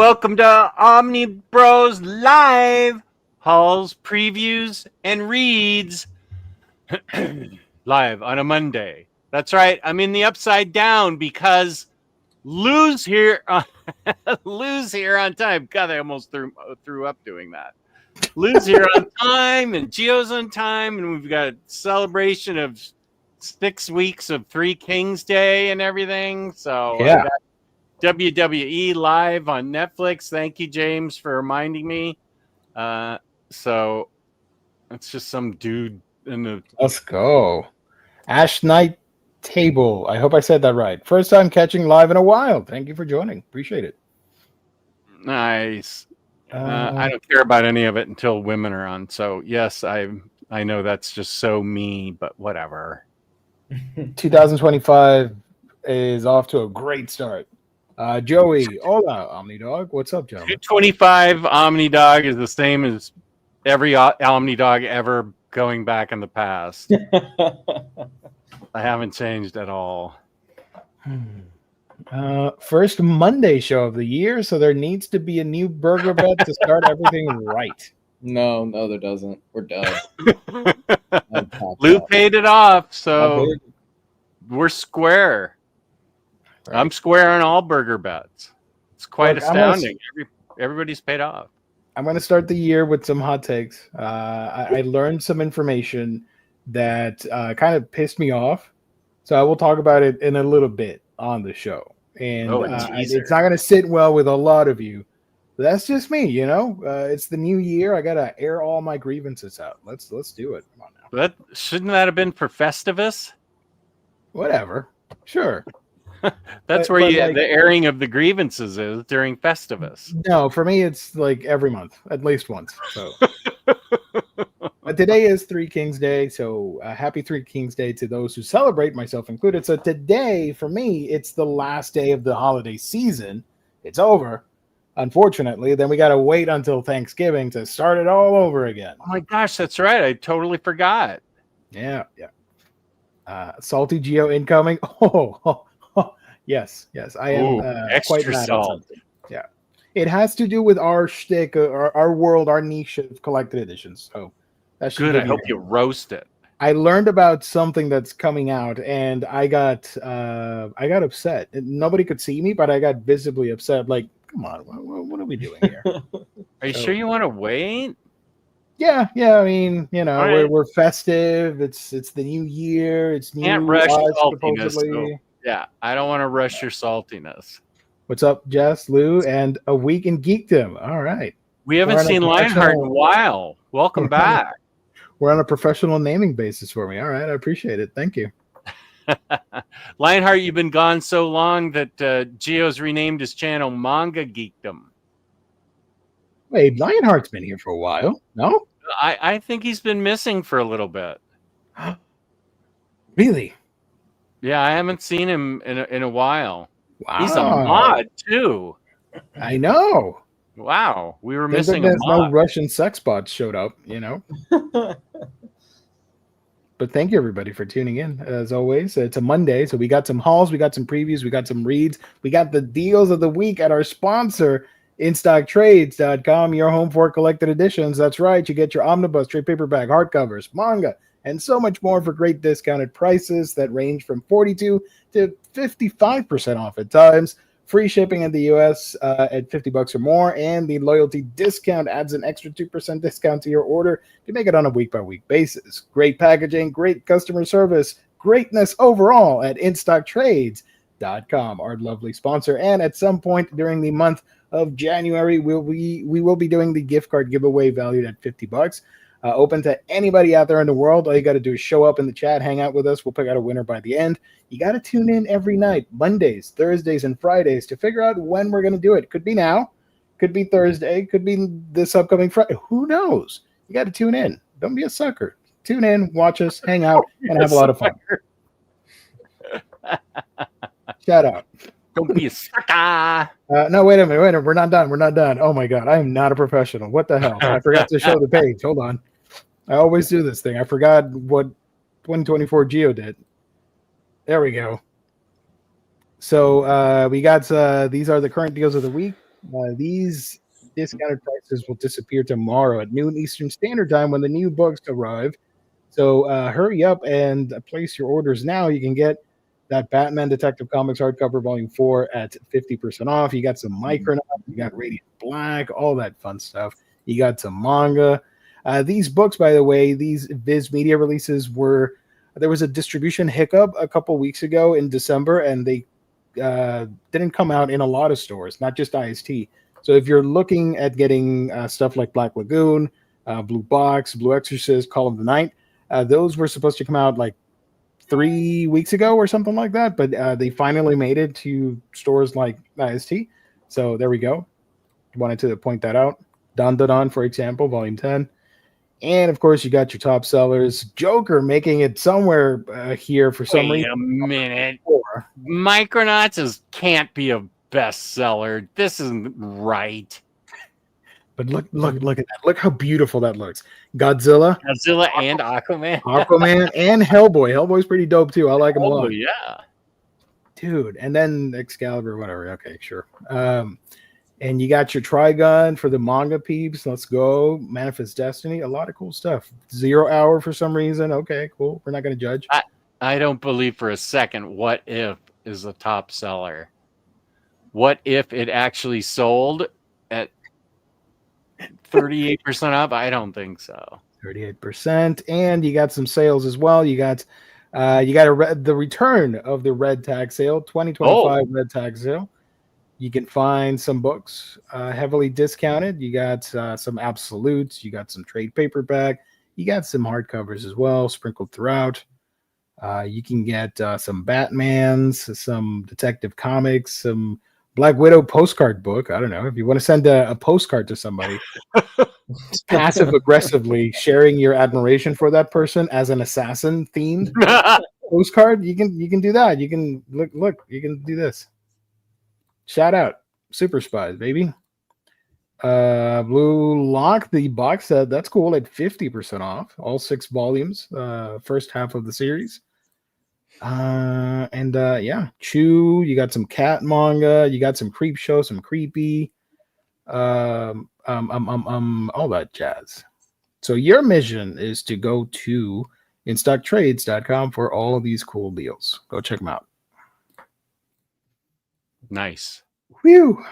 Welcome to Omni Bros Live. Hauls, previews, and reads. Live on a Monday. That's right. I'm in the upside down because Lou's here. Lou's here on time. God, I almost threw up doing that. Lou's here on time, and Gio's on time, and we've got a celebration of 6 weeks of Three Kings Day and everything. So yeah. WWE live on Netflix. Thank you, James, for reminding me. So it's just some dude in the. Let's go. Ash Knight Table. I hope I said that right. First time catching live in a while. Thank you for joining. Appreciate it. Nice. I don't care about any of it until women are on. So yes, I know that's just so me, but whatever. 2025 is off to a great start. Joey, hola, Omnidog. What's up, gentlemen? 225 Omnidog is the same as every Omnidog ever going back in the past. I haven't changed at all. First Monday show of the year, so there needs to be a new burger bet to start everything right. No, there doesn't. We're done. Lou paid it off, so we're square. Right. I'm square on all burger bets. It's quite astounding. Everybody's paid off. I'm going to start the year with some hot takes. I learned some information that kind of pissed me off, so I will talk about it in a little bit on the show. And it's not going to sit well with a lot of you. But that's just me, you know. It's the new year. I got to air all my grievances out. Let's do it. Come on now. Shouldn't that have been for Festivus? Whatever. Sure. That's where the airing of the grievances is during Festivus. No, for me, it's like every month, at least once. So, but today is Three Kings Day, so happy Three Kings Day to those who celebrate, myself included. So today, for me, it's the last day of the holiday season. It's over, unfortunately. Then we got to wait until Thanksgiving to start it all over again. Oh my gosh, that's right. I totally forgot. Yeah. Salty Geo incoming. Yes, I am extra quite mad salt. Yeah, it has to do with our shtick, our world, our niche of collected editions. So that's good. I hope you roast it. I learned about something that's coming out, and I got upset. Nobody could see me, but I got visibly upset. Like, come on, what are we doing here? Are you sure you want to wait? Yeah. I mean, you know, right. we're festive. It's the new year. It's new. Can't rush saltiness. So, yeah, I don't want to rush your saltiness. What's up, Jess, Lou, and a week in geekdom? All right. We haven't seen Lionheart in a while. Welcome back. We're on a professional naming basis for me. All right, I appreciate it. Thank you. Lionheart, you've been gone so long that Gio's renamed his channel Manga Geekdom. Wait, Lionheart's been here for a while. No? I think he's been missing for a little bit. Really? Yeah, I haven't seen him in a while. Wow. He's a mod, too. I know. Wow. We were missing a mod. No Russian sex bots showed up, you know. But thank you, everybody, for tuning in. As always, it's a Monday, so we got some hauls, we got some previews, we got some reads. We got the deals of the week at our sponsor, InStockTrades.com, your home for collected editions. That's right. You get your omnibus, trade paperback, hardcovers, manga, and so much more for great discounted prices that range from 42 to 55% off at times. Free shipping in the U.S. At $50 or more, and the loyalty discount adds an extra 2% discount to your order to make it on a week-by-week basis. Great packaging, great customer service, greatness overall at InStockTrades.com, our lovely sponsor. And at some point during the month of January, we will be doing the gift card giveaway valued at $50. Open to anybody out there in the world. All you got to do is show up in the chat, hang out with us. We'll pick out a winner by the end. You got to tune in every night, Mondays, Thursdays, and Fridays to figure out when we're going to do it. Could be now, could be Thursday, could be this upcoming Friday. Who knows? You got to tune in. Don't be a sucker. Tune in, watch us, hang out, and have a lot of fun. Shout out. Don't be a sucker. No, wait a minute. We're not done. Oh, my God. I am not a professional. What the hell? I forgot to show the page. Hold on. I always do this thing. I forgot what 2024 Geo did. There we go. So we got these are the current deals of the week. These discounted prices will disappear tomorrow at noon Eastern Standard Time when the new books arrive. So hurry up and place your orders now. You can get that Batman Detective Comics hardcover volume 4 at 50% off. You got some Micronauts, you got Radiant Black, all that fun stuff. You got some manga. These books, by the way, these Viz Media releases there was a distribution hiccup a couple weeks ago in December, and they didn't come out in a lot of stores, not just IST. So if you're looking at getting stuff like Black Lagoon, Blue Box, Blue Exorcist, Call of the Night, those were supposed to come out like 3 weeks ago or something like that, but they finally made it to stores like IST. So there we go. Wanted to point that out. Don Don, for example, volume 10. And of course, you got your top sellers. Joker making it somewhere here for some reason. Wait a minute. Micronauts can't be a bestseller. This isn't right. But look at that. Look how beautiful that looks. Godzilla and Aquaman. Aquaman and Hellboy. Hellboy's pretty dope too. I like him a lot. Yeah. Dude. And then Excalibur, whatever. Okay, sure. And you got your Trigun for the manga peeps. Let's go. Manifest Destiny. A lot of cool stuff. 0 Hour for some reason. Okay, cool. We're not going to judge. I don't believe for a second What If is a top seller. What if it actually sold at 38% up? I don't think so. 38%. And you got some sales as well. You got the return of the Red Tag sale, 2025 Red Tag sale. You can find some books heavily discounted. You got some absolutes. You got some trade paperback. You got some hardcovers as well, sprinkled throughout. You can get some Batmans, some Detective Comics, some Black Widow postcard book. I don't know. If you want to send a postcard to somebody, passive aggressively sharing your admiration for that person as an assassin themed postcard, you can do that. You can look. You can do this. Shout out, Super Spies, baby. Blue Lock, the box set, that's cool at 50% off. All 6 volumes, first half of the series. Yeah, Chew, you got some cat manga, you got some Creep Show, some Creepy, all that jazz. So your mission is to go to instocktrades.com for all of these cool deals. Go check them out. Nice. Whew.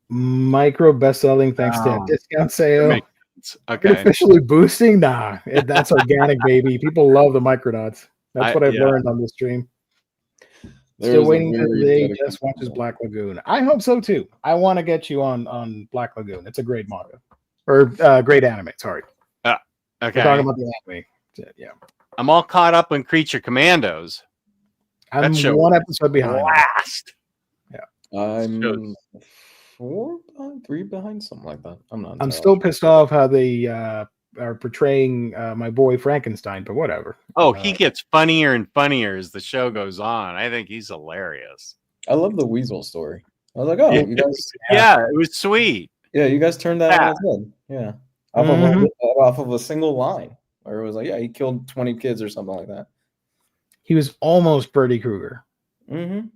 Micro best-selling thanks to a discount sale. Okay. Officially boosting? Nah, that's organic, baby. People love the Micronauts. That's what I've learned on this stream. Still waiting for the day Jess watches Black Lagoon. I hope so too. I want to get you on Black Lagoon. It's a great manga. Or great anime, sorry. Okay. We're talking about the anime. Yeah. I'm all caught up on Creature Commandos. I'm one episode behind. Last. Yeah. I'm 3 behind, something like that. I'm still pissed off how they are portraying my boy Frankenstein, but whatever. Oh, he gets funnier and funnier as the show goes on. I think he's hilarious. I love the Weasel story. I was like, oh, you guys. Yeah, it was sweet. Yeah, you guys turned that on its head. Yeah. Off of a single line. Where it was like, yeah, he killed 20 kids or something like that. He was almost Freddy Krueger. Mm-hmm.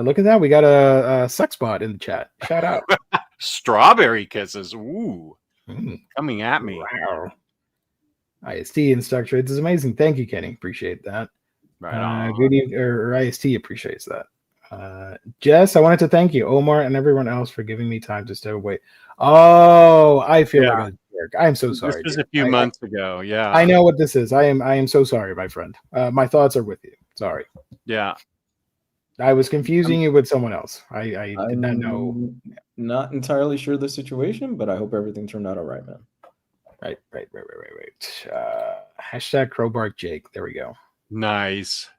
Look at that. We got a sex bot in the chat. Shout out. Strawberry kisses. Ooh. Coming at me. Wow. IST in stock trades is amazing. Thank you, Kenny. Appreciate that. Right. Or IST appreciates that. Jess, I wanted to thank you, Omar, and everyone else for giving me time to step away. Oh, I feel like a jerk. I'm so sorry. This was a few months ago. Yeah. I know what this is. I am so sorry, my friend. My thoughts are with you. Sorry. Yeah. I was confusing you with someone else. I did not know. Not entirely sure the situation, but I hope everything turned out all right, man. Right. Hashtag Crowbar Jake. There we go. Nice.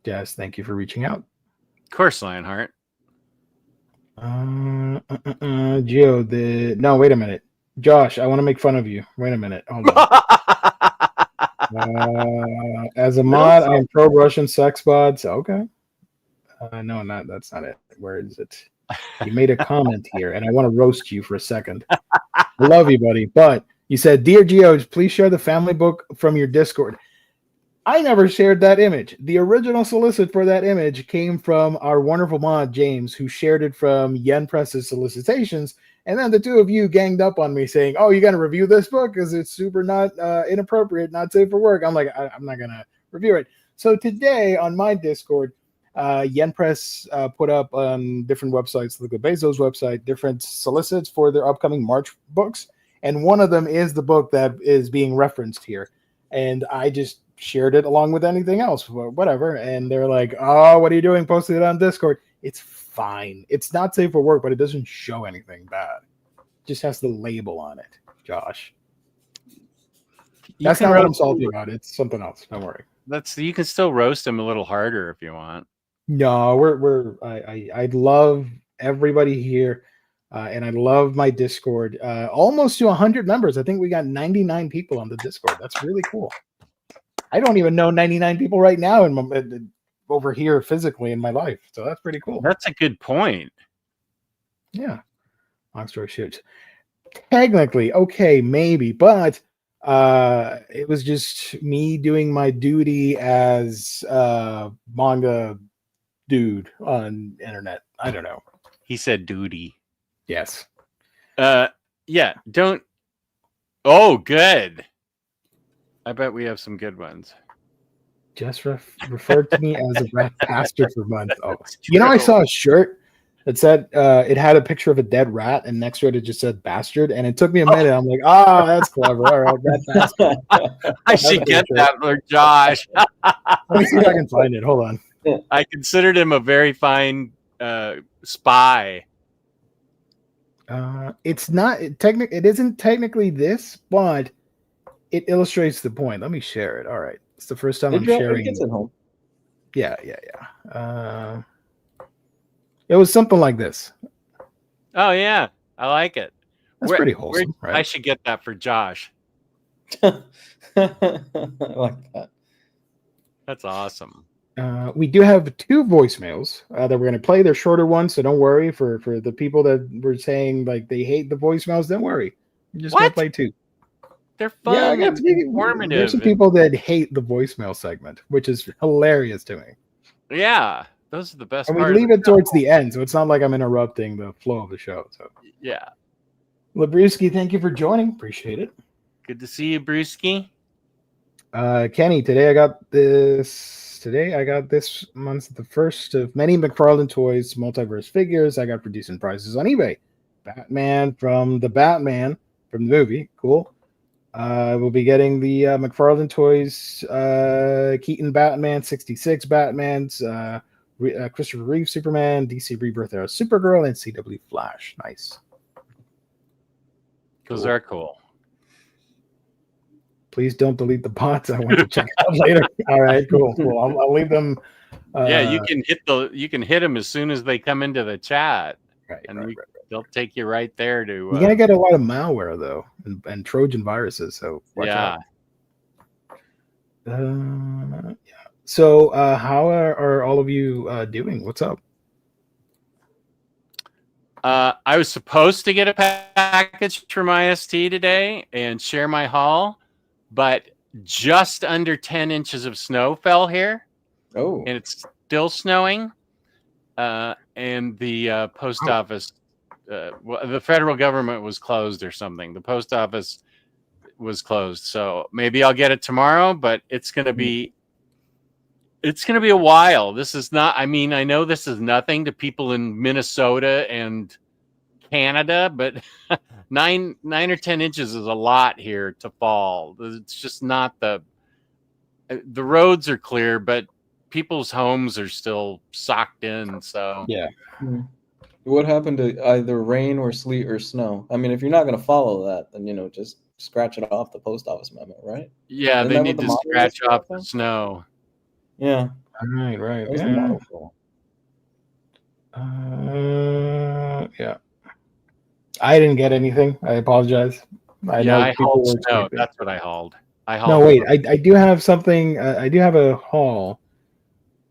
Jess, thank you for reaching out. Of course, Lionheart. Gio, no, wait a minute. Josh, I want to make fun of you. Wait a minute. Hold on. As a mod, I'm pro Russian sex bots. Okay. No, that's not it. Where is it? You made a comment here, and I want to roast you for a second. I love you, buddy. But you said, "Dear Gio, please share the family book from your Discord." I never shared that image. The original solicit for that image came from our wonderful mod, James, who shared it from Yen Press's solicitations. And then the two of you ganged up on me saying, oh, you got to review this book because it's super not inappropriate, not safe for work. I'm like, I'm not going to review it. So today on my Discord, Yen Press put up on different websites, like the Bezos website, different solicits for their upcoming March books. And one of them is the book that is being referenced here. And I just shared it along with anything else, whatever. And they're like, oh, what are you doing? Posted it on Discord. It's fine. It's not safe for work, but it doesn't show anything bad. It just has the label on it, Josh. That's not what I'm salty about. It's something else. Don't worry. You can still roast him a little harder if you want. No, I love everybody here. And I love my Discord. Almost to 100 members. I think we got 99 people on the Discord. That's really cool. I don't even know 99 people right now over here physically in my life. So that's pretty cool. That's a good point. Yeah. Long story short. Technically, okay, maybe. But it was just me doing my duty as manga dude on internet. I don't know. He said duty. Yes. Yeah, don't. Oh, good. I bet we have some good ones. Just referred to me as a rat bastard for months. Oh, I saw a shirt that said it had a picture of a dead rat, and next to it just said bastard. And it took me a minute. I'm like, that's clever. All right, rat bastard. I should get that for Josh. Let me see if I can find it. Hold on. I considered him a very fine spy. It's not it isn't technically this, but it illustrates the point. Let me share it. All right. It's the first time I'm sharing. Yeah. It was something like this. Oh yeah. I like it. That's pretty wholesome, right? I should get that for Josh. I like that. That's awesome. We do have 2 voicemails that we're going to play. They're shorter ones, so don't worry. For the people that were saying like they hate the voicemails, don't worry. We're just going to play 2. They're fun. Yeah, I got to be informative. There's some people that hate the voicemail segment, which is hilarious to me. Yeah, those are the best. And we leave it towards the end, so it's not like I'm interrupting the flow of the show. So yeah, Labruski, thank you for joining. Appreciate it. Good to see you, Brewski. Kenny, today I got this month the first of many McFarlane Toys multiverse figures I got for decent prices on eBay. Batman from the movie. Cool. We'll be getting the McFarlane Toys Keaton Batman, 66 Batmans, Christopher Reeve Superman, DC Rebirth Era Supergirl, and CW Flash. Nice. Those are cool. Please don't delete the bots. I want to check it out later. All right, cool. I'll leave them. Yeah, you can hit them as soon as they come into the chat, right? They'll take you right there to. You're gonna get a lot of malware though, and Trojan viruses. So watch out. Yeah. So how are all of you doing? What's up? I was supposed to get a package from IST today and share my haul, but just under 10 inches of snow fell here. Oh, and it's still snowing. And the post office, the federal government was closed or something. The post office was closed, so maybe I'll get it tomorrow. But it's gonna be a while. This is not. I mean, I know this is nothing to people in Minnesota and Canada, but 9 or 10 inches is a lot here to fall. It's just not the roads are clear, but people's homes are still socked in. So yeah. What happened to either rain or sleet or snow? I mean, if you're not going to follow that, then just scratch it off the post office memo, right? Yeah, they need to scratch off the snow. Yeah. Right. Yeah. I didn't get anything. I apologize. I hauled snow. That's what I hauled. No, wait. I do have something. I do have a haul,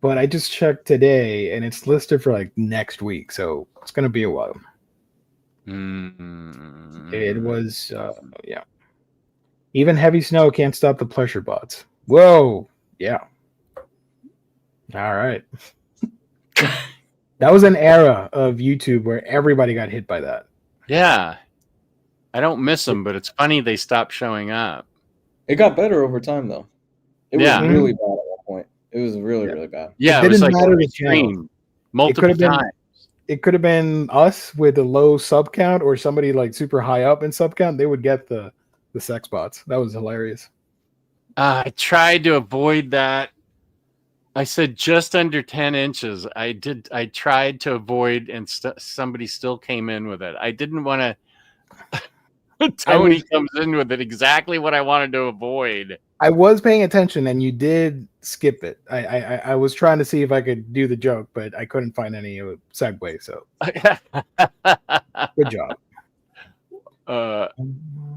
but I just checked today, and it's listed for like next week, so it's gonna be a while. It was, yeah. Even heavy snow can't stop the pleasure bots. Whoa! Yeah. All right. That was an era of YouTube where everybody got hit by that. Yeah. I don't miss them, but it's funny they stopped showing up. It got better over time, though. It was Yeah. really bad at one point. It was really, Yeah. really bad. Yeah, It it was didn't like matter every the channel. stream multiple times. It could have been us with a low sub count or somebody like super high up in sub count. They would get the sex bots. That was hilarious. I tried to avoid that. I said just under 10 inches. I tried to avoid, and somebody still came in with it. I didn't want to. Tony comes in with it exactly what I wanted to avoid. I was paying attention, and you did skip it. I was trying to see if I could do the joke, but I couldn't find any segue. So good job.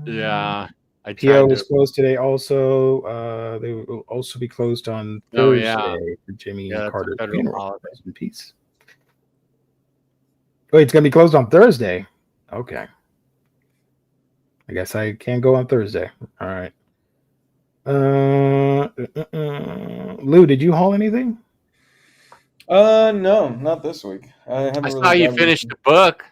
Yeah. PO was closed today. Also, they will also be closed on Thursday for Jimmy Carter's funeral. Rest in peace. Wait, it's gonna be closed on Thursday. Okay. I guess I can't go on Thursday. All right. Lou, did you haul anything? No, not this week. I saw you finished the book.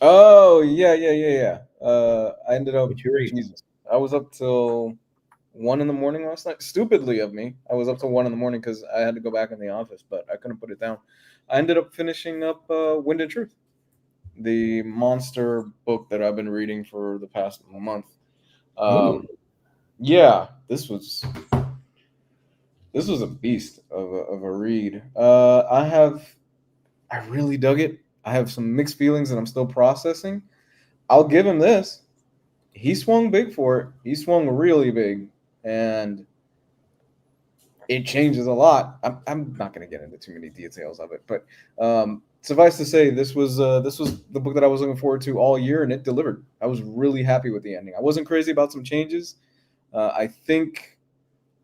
Oh, yeah. I ended up. Jesus. I was up till 1 a.m. last night. Stupidly of me, I was up till 1 a.m. because I had to go back in the office, but I couldn't put it down. I ended up finishing up Wind and Truth, the monster book that I've been reading for the past month. Yeah, this was a beast of a read. I really dug it. I have some mixed feelings that I'm still processing. I'll give him this. He swung big for it. He swung really big, and it changes a lot. I'm not going to get into too many details of it, but suffice to say, this was the book that I was looking forward to all year, and it delivered. I was really happy with the ending. I wasn't crazy about some changes. I think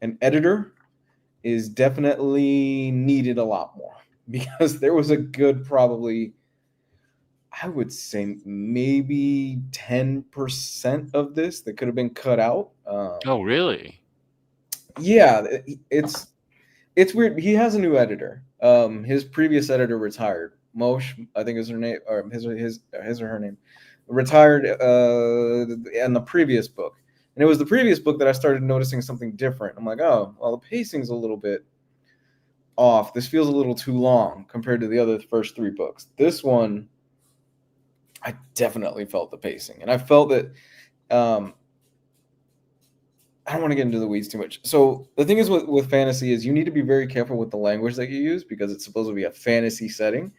an editor is definitely needed a lot more, because there was a good, probably, I would say maybe 10% of this that could have been cut out. Oh, really? Yeah, it's weird. He has a new editor. His previous editor retired. Mosh, I think is her name, or his or her name, retired in the previous book. And it was the previous book that I started noticing something different. I'm like, oh, well, the pacing's a little bit off. This feels a little too long compared to the other first 3 books. This one, I definitely felt the pacing. And I felt that, I don't want to get into the weeds too much. So the thing is with fantasy is you need to be very careful with the language that you use, because it's supposed to be a fantasy setting.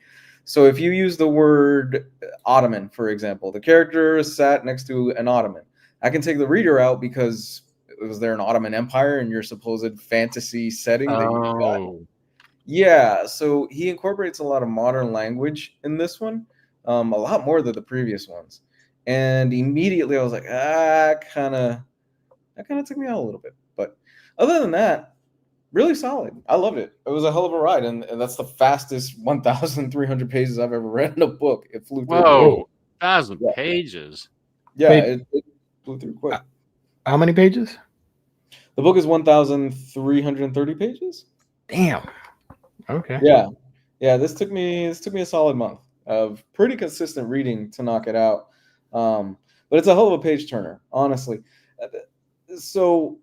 So if you use the word Ottoman, for example, the character sat next to an Ottoman. I can take the reader out because was there an Ottoman Empire in your supposed fantasy setting that you got? Yeah, so he incorporates a lot of modern language in this one, a lot more than the previous ones. And immediately I was like, that kind of took me out a little bit. But other than that, really solid. I loved it. It was a hell of a ride, and that's the fastest 1,300 pages I've ever read in a book. It flew through. Whoa, 1,000 pages. Yeah, it flew through quick. How many pages? The book is 1,330 pages. Damn. Okay. Yeah. This took me a solid month of pretty consistent reading to knock it out. But it's a hell of a page turner, honestly. So,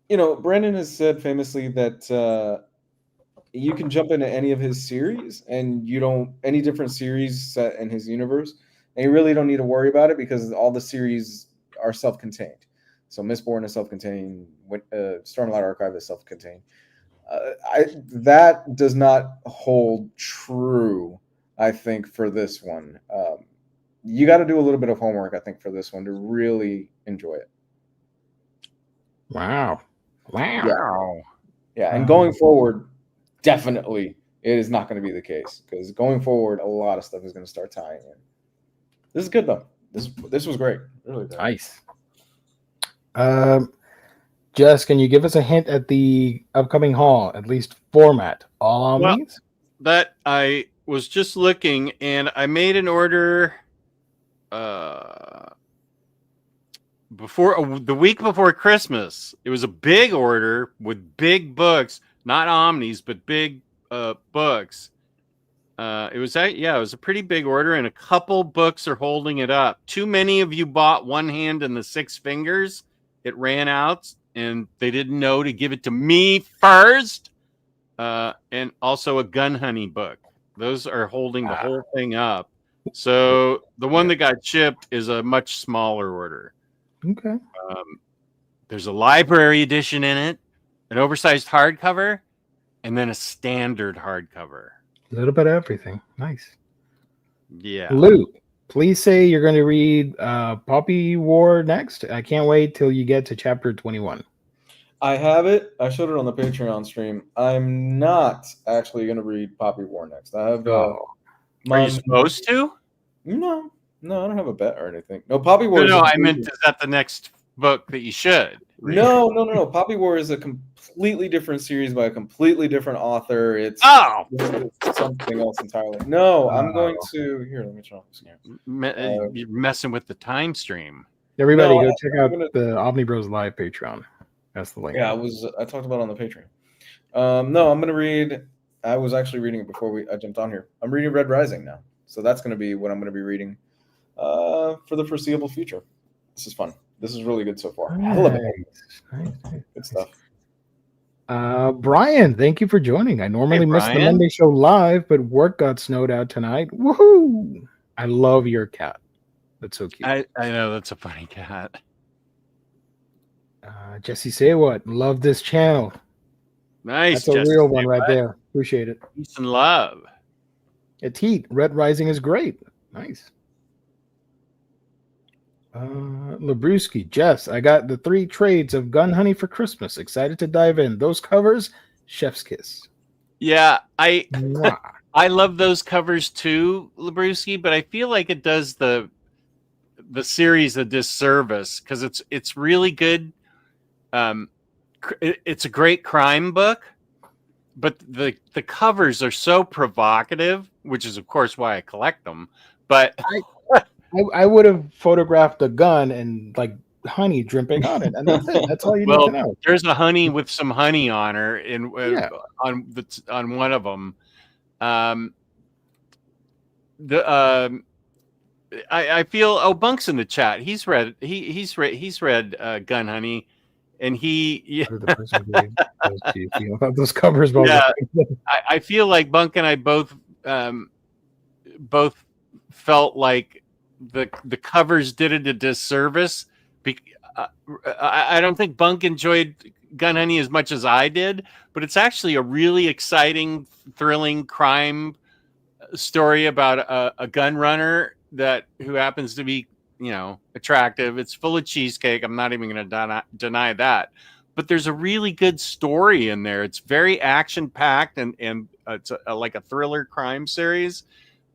Brandon has said famously that you can jump into any of his series, and any different series set in his universe, and you really don't need to worry about it because all the series are self-contained. So Mistborn is self-contained, Stormlight Archive is self-contained. That does not hold true, I think, for this one. You got to do a little bit of homework, I think, for this one to really enjoy it. Wow. Yeah, and going forward, definitely it is not going to be the case, because going forward, a lot of stuff is going to start tying in. This is good though. This was great. Really good. Nice. Jess, can you give us a hint at the upcoming haul, at least format? All on these? That I was just looking, and I made an order. the week before Christmas. It was a big order with big books, not omnis, but big books. It was a pretty big order, and a couple books are holding it up. Too many of you bought One Hand and the Six Fingers. It ran out, and they didn't know to give it to me first. And also a Gun Honey book. Those are holding the whole thing up. So the one that got shipped is a much smaller order. Okay. There's a library edition in it, an oversized hardcover, and then a standard hardcover. A little bit of everything. Nice. Yeah. Lou, please say you're going to read Poppy War next. I can't wait till you get to chapter 21. I have it. I showed it on the Patreon stream. I'm not actually going to read Poppy War next. I have. Are you supposed to? No, I don't have a bet or anything. No, Poppy War. No, I meant, is that the next book that you should read? No. Poppy War is a completely different series by a completely different author. It's something else entirely. No, I'm going to here. Let me try this again. You're messing with the time stream. Everybody, go check out the Omni Bros Live Patreon. That's the link. Yeah, I talked about it on the Patreon. No, I'm gonna read. I was actually reading it before I jumped on here. I'm reading Red Rising now, so that's gonna be what I'm gonna be reading for the foreseeable future. This is fun. This is really good so far. I love it. Nice. Good stuff. Brian, thank you for joining. I normally miss the Monday show live, but work got snowed out tonight. Woohoo! I love your cat. That's so cute. I know, that's a funny cat. Jesse Say What? Love this channel. Nice. That's a real one right there. Appreciate it. Peace and love. It's heat. Red Rising is great. Nice. Labruski, Jess, I got the 3 trades of Gun Honey for Christmas. Excited to dive in. Those covers, chef's kiss. Yeah, I love those covers too, Labruski, but I feel like it does the series a disservice because it's really good. It's a great crime book, but the covers are so provocative, which is of course why I collect them. But I would have photographed a gun and like honey dripping on it, and that's it. That's all you need to know. There's a honey with some honey on her on one of them. I feel Bunk's in the chat. He's read Gun Honey, and he those covers. I feel like Bunk and I both felt like the covers did it a disservice. I don't think Bunk enjoyed Gun Honey as much as I did, but it's actually a really exciting, thrilling crime story about a gun runner who happens to be, attractive. It's full of cheesecake. I'm not even going to deny that. But there's a really good story in there. It's very action packed and it's like a thriller crime series.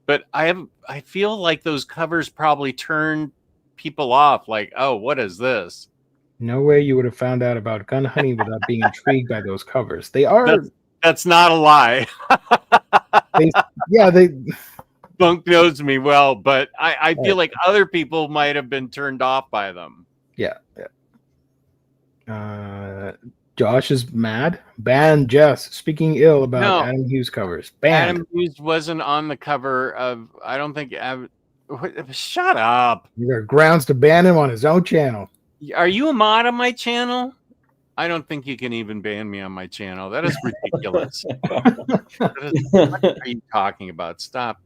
But I feel like those covers probably turn people off. Like, oh, what is this? No way you would have found out about Gun Honey without being intrigued by those covers. They are. That's not a lie. they. Bunk knows me well, but I feel like other people might have been turned off by them. Yeah. Josh is mad. Ban Jess speaking ill about Adam Hughes covers. Banned. Adam Hughes wasn't on the cover of. I don't think. Shut up. There are grounds to ban him on his own channel. Are you a mod on my channel? I don't think you can even ban me on my channel. That is ridiculous. What are you talking about? Stop.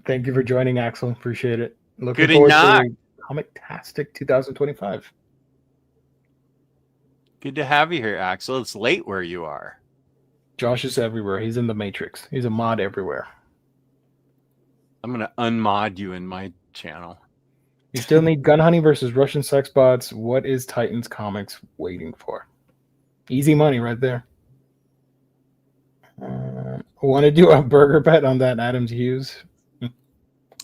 Thank you for joining, Axel. Appreciate it. Looking Good forward enough. to Comic-tastic 2025. Good to have you here, Axel. It's late where you are. Josh is everywhere. He's in the Matrix. He's a mod everywhere. I'm going to unmod you in my channel. You still need Gun Honey versus Russian sex bots. What is Titans Comics waiting for? Easy money right there. Want to do a burger bet on that Adams Hughes?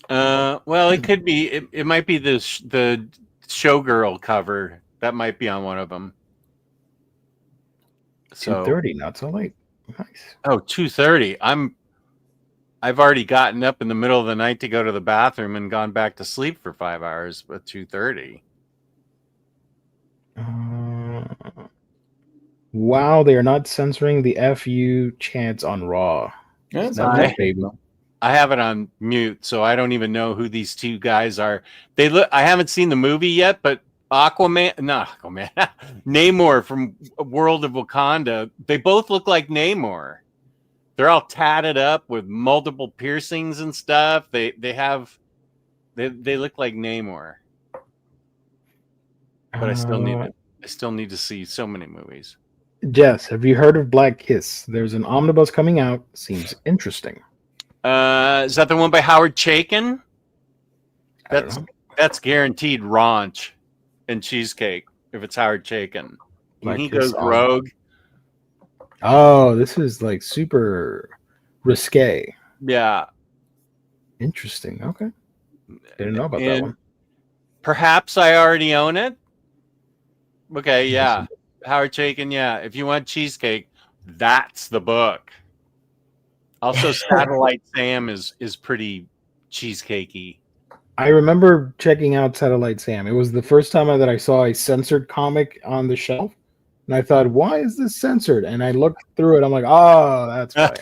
Well, it could be. It might be the Showgirl cover. That might be on one of them. So 2:30, not so late. Nice. Oh, 2:30. I've already gotten up in the middle of the night to go to the bathroom and gone back to sleep for 5 hours at 2:30. Wow, they are not censoring the FU chants on Raw. Yeah, it's Not on much, Netflix, baby. though. I have it on mute, so I don't even know who these two guys are. They look. I haven't seen the movie yet, but Aquaman, Namor from World of Wakanda. They both look like Namor. They're all tatted up with multiple piercings and stuff. They look like Namor. But I still need to see so many movies. Jess, have you heard of Black Kiss? There's an omnibus coming out. Seems interesting. Is that the one by Howard Chaykin? I don't know. That's guaranteed raunch and cheesecake if it's Howard Chaykin. When he goes rogue. Oh, this is like super risque. Yeah. Interesting. Okay. Didn't know about that one. Perhaps I already own it. Okay, yeah. Howard Chaykin, yeah. If you want cheesecake, that's the book. Also, Satellite Sam is pretty cheesecakey. I remember checking out Satellite Sam. It was the first time that I saw a censored comic on the shelf. And I thought, why is this censored? And I looked through it. I'm like, oh, that's why.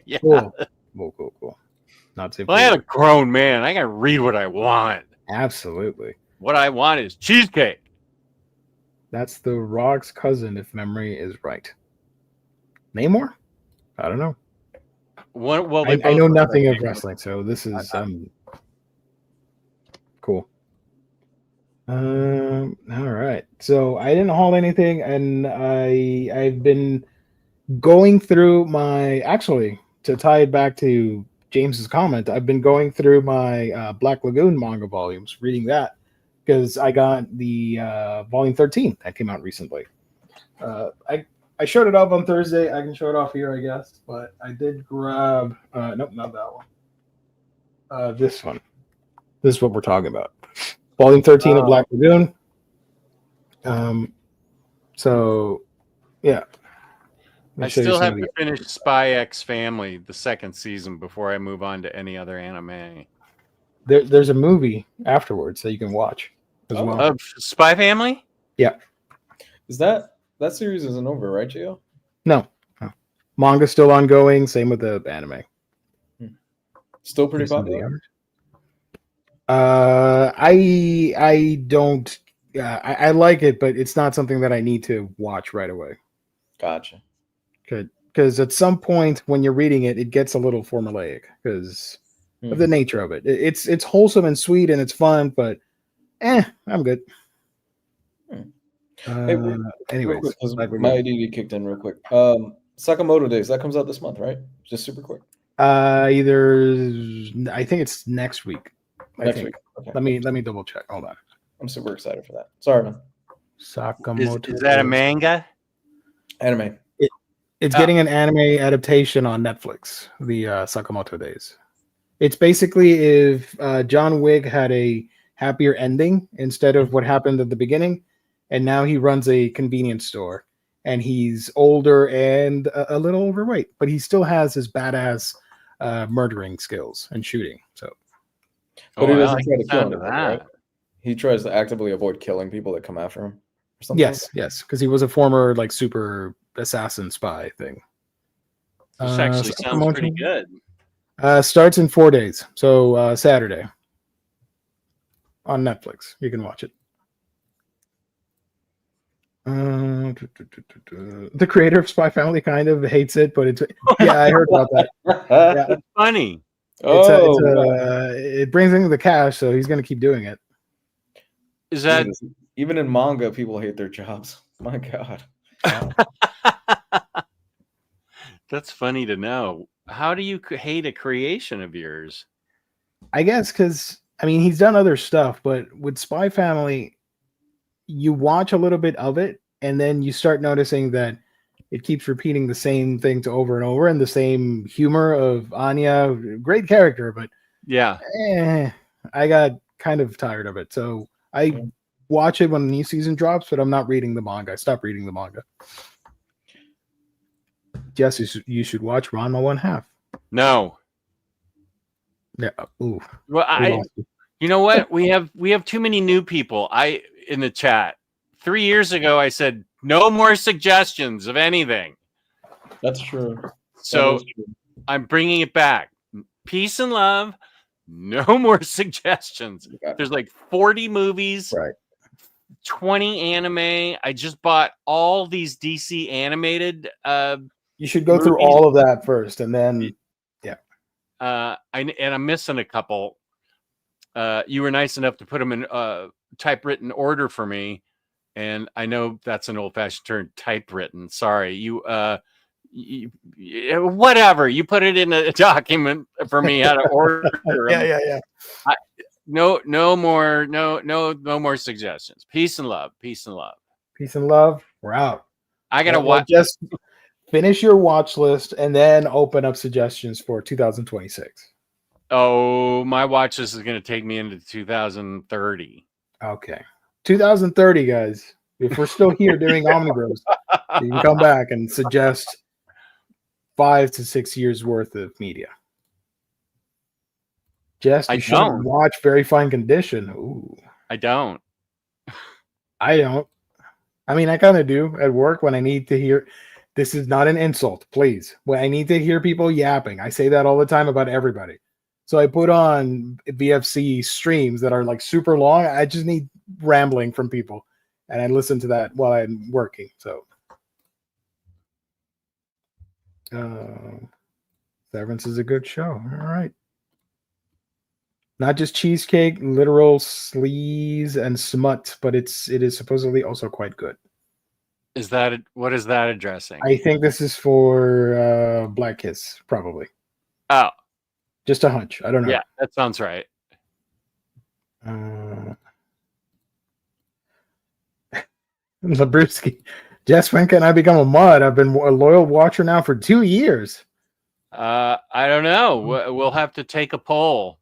Yeah. Cool. Not simple. Well, I am a grown man. I got to read what I want. Absolutely. What I want is cheesecake. That's the Rock's cousin, if memory is right. Namor? I don't know. Well, I know nothing of wrestling, so this is cool. All right. So I didn't haul anything, and I've been going through to tie it back to James's comment. I've been going through my Black Lagoon manga volumes, reading that because I got the volume 13 that came out recently. I showed it off on Thursday. I can show it off here, I guess, but I did grab nope, not that one. This one. This is what we're talking about. Volume 13 of Black Lagoon. So, yeah. I still have to finish Spy X Family, the second season, before I move on to any other anime. There's a movie afterwards that you can watch as well. Of Spy Family? Yeah. Is that series isn't over, right, Gio? No. Manga's still ongoing. Same with the anime. Still pretty popular. I don't. I like it, but it's not something that I need to watch right away. Gotcha. Good, because at some point when you're reading it, it gets a little formulaic because of the nature of it. It's wholesome and sweet and it's fun, but I'm good. Anyways, my ADD kicked in real quick. Sakamoto Days, that comes out this month, right? Just super quick. I think it's next week. Next week. Okay. Let me double check. Hold on. I'm super excited for that. Sorry, man. Sakamoto. Is that a manga? Anime. It's getting an anime adaptation on Netflix. The Sakamoto Days. It's basically if John Wick had a happier ending instead of what happened at the beginning, and now he runs a convenience store, and he's older and a little overweight, but he still has his badass murdering skills and shooting. So. But he doesn't try to kill anybody, right? He tries to actively avoid killing people that come after him. Or something yes, because he was a former super assassin spy thing. This actually sounds pretty good. Starts in 4 days, so Saturday on Netflix. You can watch it. The creator of Spy Family kind of hates it, but I heard about that. Yeah. It's funny. It brings in the cash, so he's going to keep doing it. Is that even in manga, people hate their jobs? My God. That's funny to know. How do you hate a creation of yours? I guess because he's done other stuff, but with Spy Family, you watch a little bit of it, and then you start noticing that it keeps repeating the same thing over and over, and the same humor of Anya. Great character, but yeah, I got kind of tired of it. So I watch it when the new season drops, but I'm not reading the manga. I stopped reading the manga. Jess, you should watch Ranma 1/2. No. Yeah. Ooh. Well, We lost you. you know what? We have too many new people. In the chat 3 years ago, I said no more suggestions of anything. That's true. So That is true. I'm bringing it back. Peace and love. No more suggestions. Okay. There's like 40 movies, Right. 20 anime. I just bought all these DC animated. You should go through movies. all of that first, and then I'm missing a couple. You were nice enough to put them in typewritten order for me, and I know that's an old-fashioned term, typewritten. Sorry, you whatever. You put it in a document for me how to order. yeah. No more suggestions. Peace and love. Peace and love. Peace and love. We're out. I gotta Well, watch. just finish your watch list and then open up suggestions for 2026. Oh, my watch list is gonna take me into 2030. Okay. 2030, guys. If we're still here doing Omnibros, you can come back and suggest 5 to 6 years worth of media. Jess, you shouldn't watch Very Fine Condition. Ooh. I don't. I don't. I mean, I kind of do at work when I need to hear. This is not an insult, please. When I need to hear people yapping, I say that all the time about everybody. So I put on VFC streams that are like super long. I just need rambling from people, and I listen to that while I'm working. So, Severance is a good show. All right. Not just cheesecake, literal sleaze and smut, but it is supposedly also quite good. What is that addressing? I think this is for Black Kiss, probably. Oh, just a hunch. I don't know. Yeah, that sounds right. Labruski. Jess, when can I become a mod? I've been a loyal watcher now for 2 years. I don't know. We'll have to take a poll.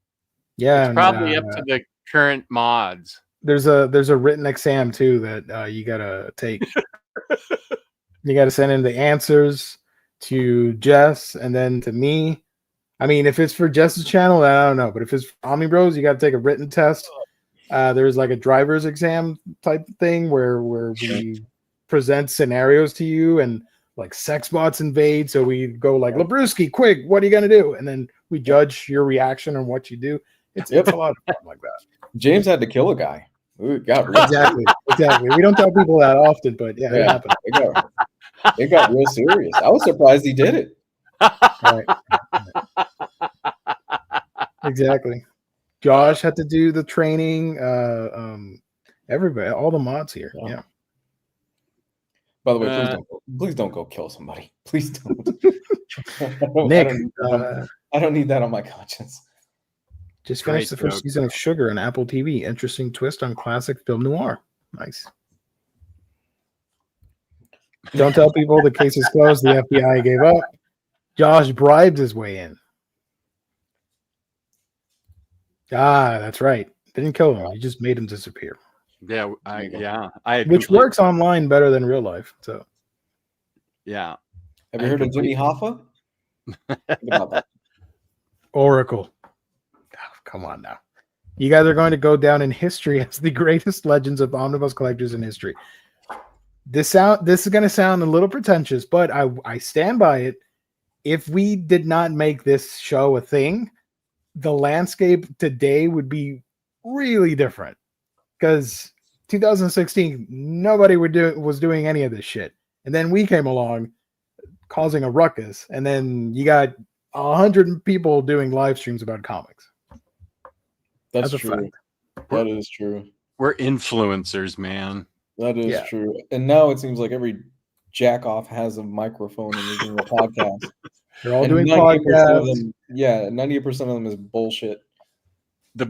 Yeah, it's probably up to the current mods. There's a written exam too that you gotta take. You gotta send in the answers to Jess and then to me. I mean, if it's for Jess's channel, I don't know, but if it's Omnibros, you gotta take a written test. There's like a driver's exam type thing where we present scenarios to you and like sex bots invade. So we go like, Labruski, quick, what are you gonna do? And then we judge your reaction on what you do. It's a lot of fun like that. James had to kill a guy. Ooh, exactly. We don't tell people that often, but yeah, it happened. It got real serious. I was surprised he did it. Right. Exactly. Josh had to do the training. Everybody, all the mods here. Yeah. By the way, please don't go kill somebody. Please don't. Nick, I don't need that on my conscience. Just finished the first season of Sugar on Apple TV. Interesting twist on classic film noir. Nice. Don't tell people the case is closed. The FBI gave up. Josh bribed his way in. Ah, that's right. Didn't kill him. He just made him disappear. Yeah, which works online better than real life. So, yeah. Have you heard of Jimmy Hoffa? Oracle. Oh, come on now. You guys are going to go down in history as the greatest legends of omnibus collectors in history. This is going to sound a little pretentious, but I stand by it. If we did not make this show a thing, the landscape today would be really different. Because 2016, nobody was doing any of this shit. And then we came along causing a ruckus. And then you got 100 people doing live streams about comics. That's true. That is true. We're influencers, man. That is true. And now it seems like every jack-off has a microphone and is doing a podcast. They're all doing podcasts. 98% of them is bullshit. The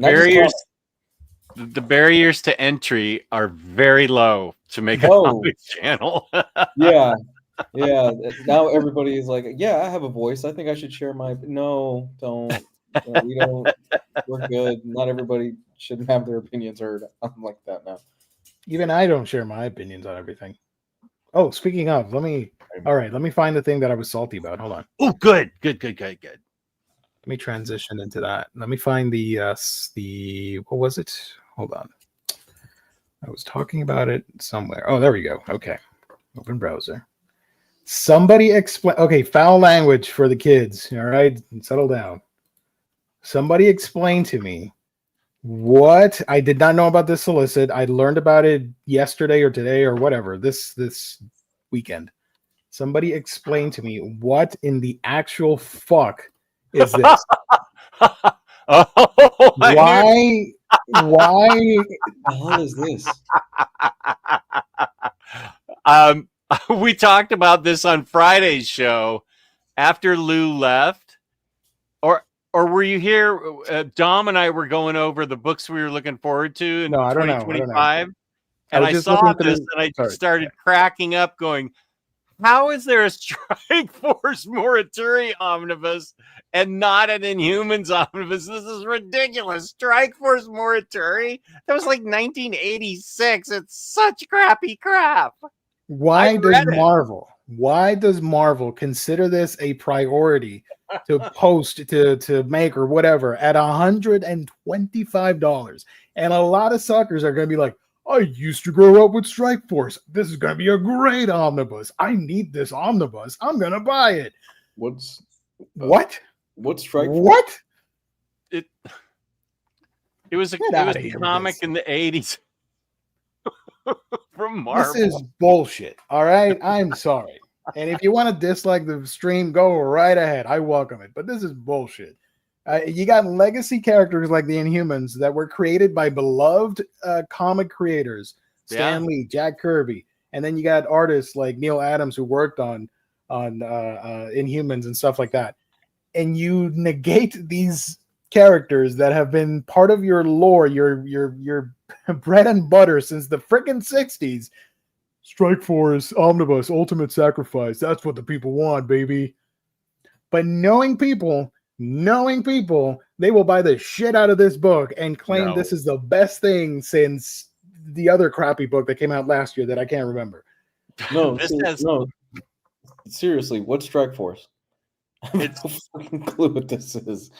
barriers to entry are very low to make a comics channel. Yeah. Now everybody is like, yeah, I have a voice. I think I should share my. No, don't. We don't. We're good. Not everybody should have their opinions heard. I'm like that now. Even I don't share my opinions on everything. Oh, speaking of, let me find the thing that I was salty about. Hold on. Oh, good. Let me transition into that. Let me find the what was it? Hold on. I was talking about it somewhere. Oh, there we go. Okay. Open browser. Somebody explain. Okay, foul language for the kids. All right, settle down. Somebody explain to me what I did not know about this solicit. I learned about it yesterday or today or whatever. This weekend. Somebody explain to me what in the actual fuck is this? Oh, Why? Why? The hell is this? We talked about this on Friday's show after Lou left, or were you here? Dom and I were going over the books we were looking forward to in No, I don't know. 2025, I and was I just saw looking this through. and I Sorry. started cracking up, going, "How is there a Strike Force Morituri omnibus and not an Inhumans omnibus? This is ridiculous. Strike Force Morituri? That was like 1986. It's such crappy crap." Why read it. Why does Marvel consider this a priority to post to make or whatever at $125? And a lot of suckers are going to be like, I used to grow up with Strike Force. This is going to be a great omnibus. I need this omnibus. I'm going to buy it. What's What? What's Strike Force? What? It was a comic in the 80s from Marvel. This is bullshit. All right. I'm sorry. And if you want to dislike the stream, go right ahead. I welcome it. But this is bullshit. You got legacy characters like the Inhumans that were created by beloved comic creators, Stan Lee, Jack Kirby, and then you got artists like Neil Adams who worked on Inhumans and stuff like that. And you negate these characters that have been part of your lore, your bread and butter since the frickin' 60s. Strike Force, Omnibus, Ultimate Sacrifice. That's what the people want, baby. But knowing people, they will buy the shit out of this book and claim this is the best thing since the other crappy book that came out last year that I can't remember. No, no. Seriously, what's Strike Force? I have no fucking clue what this is.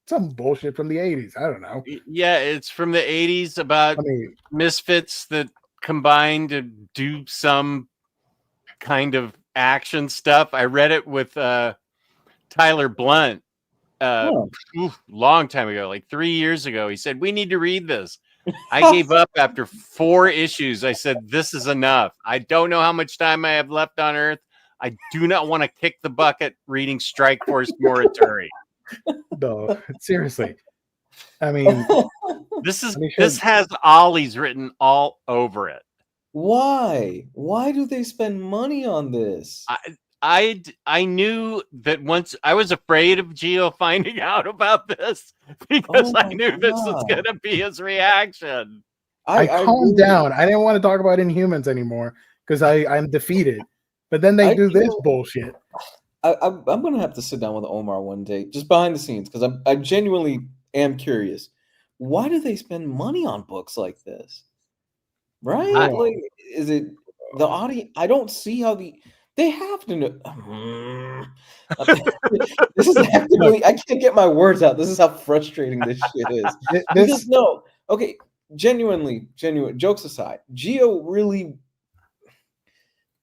Some bullshit from the 80s. I don't know. Yeah, it's from the 80s about misfits that combine to do some kind of action stuff. I read it with Tyler Blunt long time ago, like 3 years ago. He said, we need to read this. I gave up after 4 issues. I said, this is enough. I don't know how much time I have left on Earth. I do not want to kick the bucket reading Strike Force Morituri. No, seriously. I mean, this has Ollie's written all over it. Why? Why do they spend money on this? I knew that once I was afraid of Gio finding out about this because I knew this was going to be his reaction. I calmed down. I didn't want to talk about Inhumans anymore because I'm defeated. But then they do this bullshit. I'm going to have to sit down with Omar one day, just behind the scenes, because I genuinely am curious. Why do they spend money on books like this? Right? Like, is it the audience? I don't see how they have to know. This is actively, I can't get my words out. This is how frustrating this shit is. Okay, genuine, jokes aside, Gio really,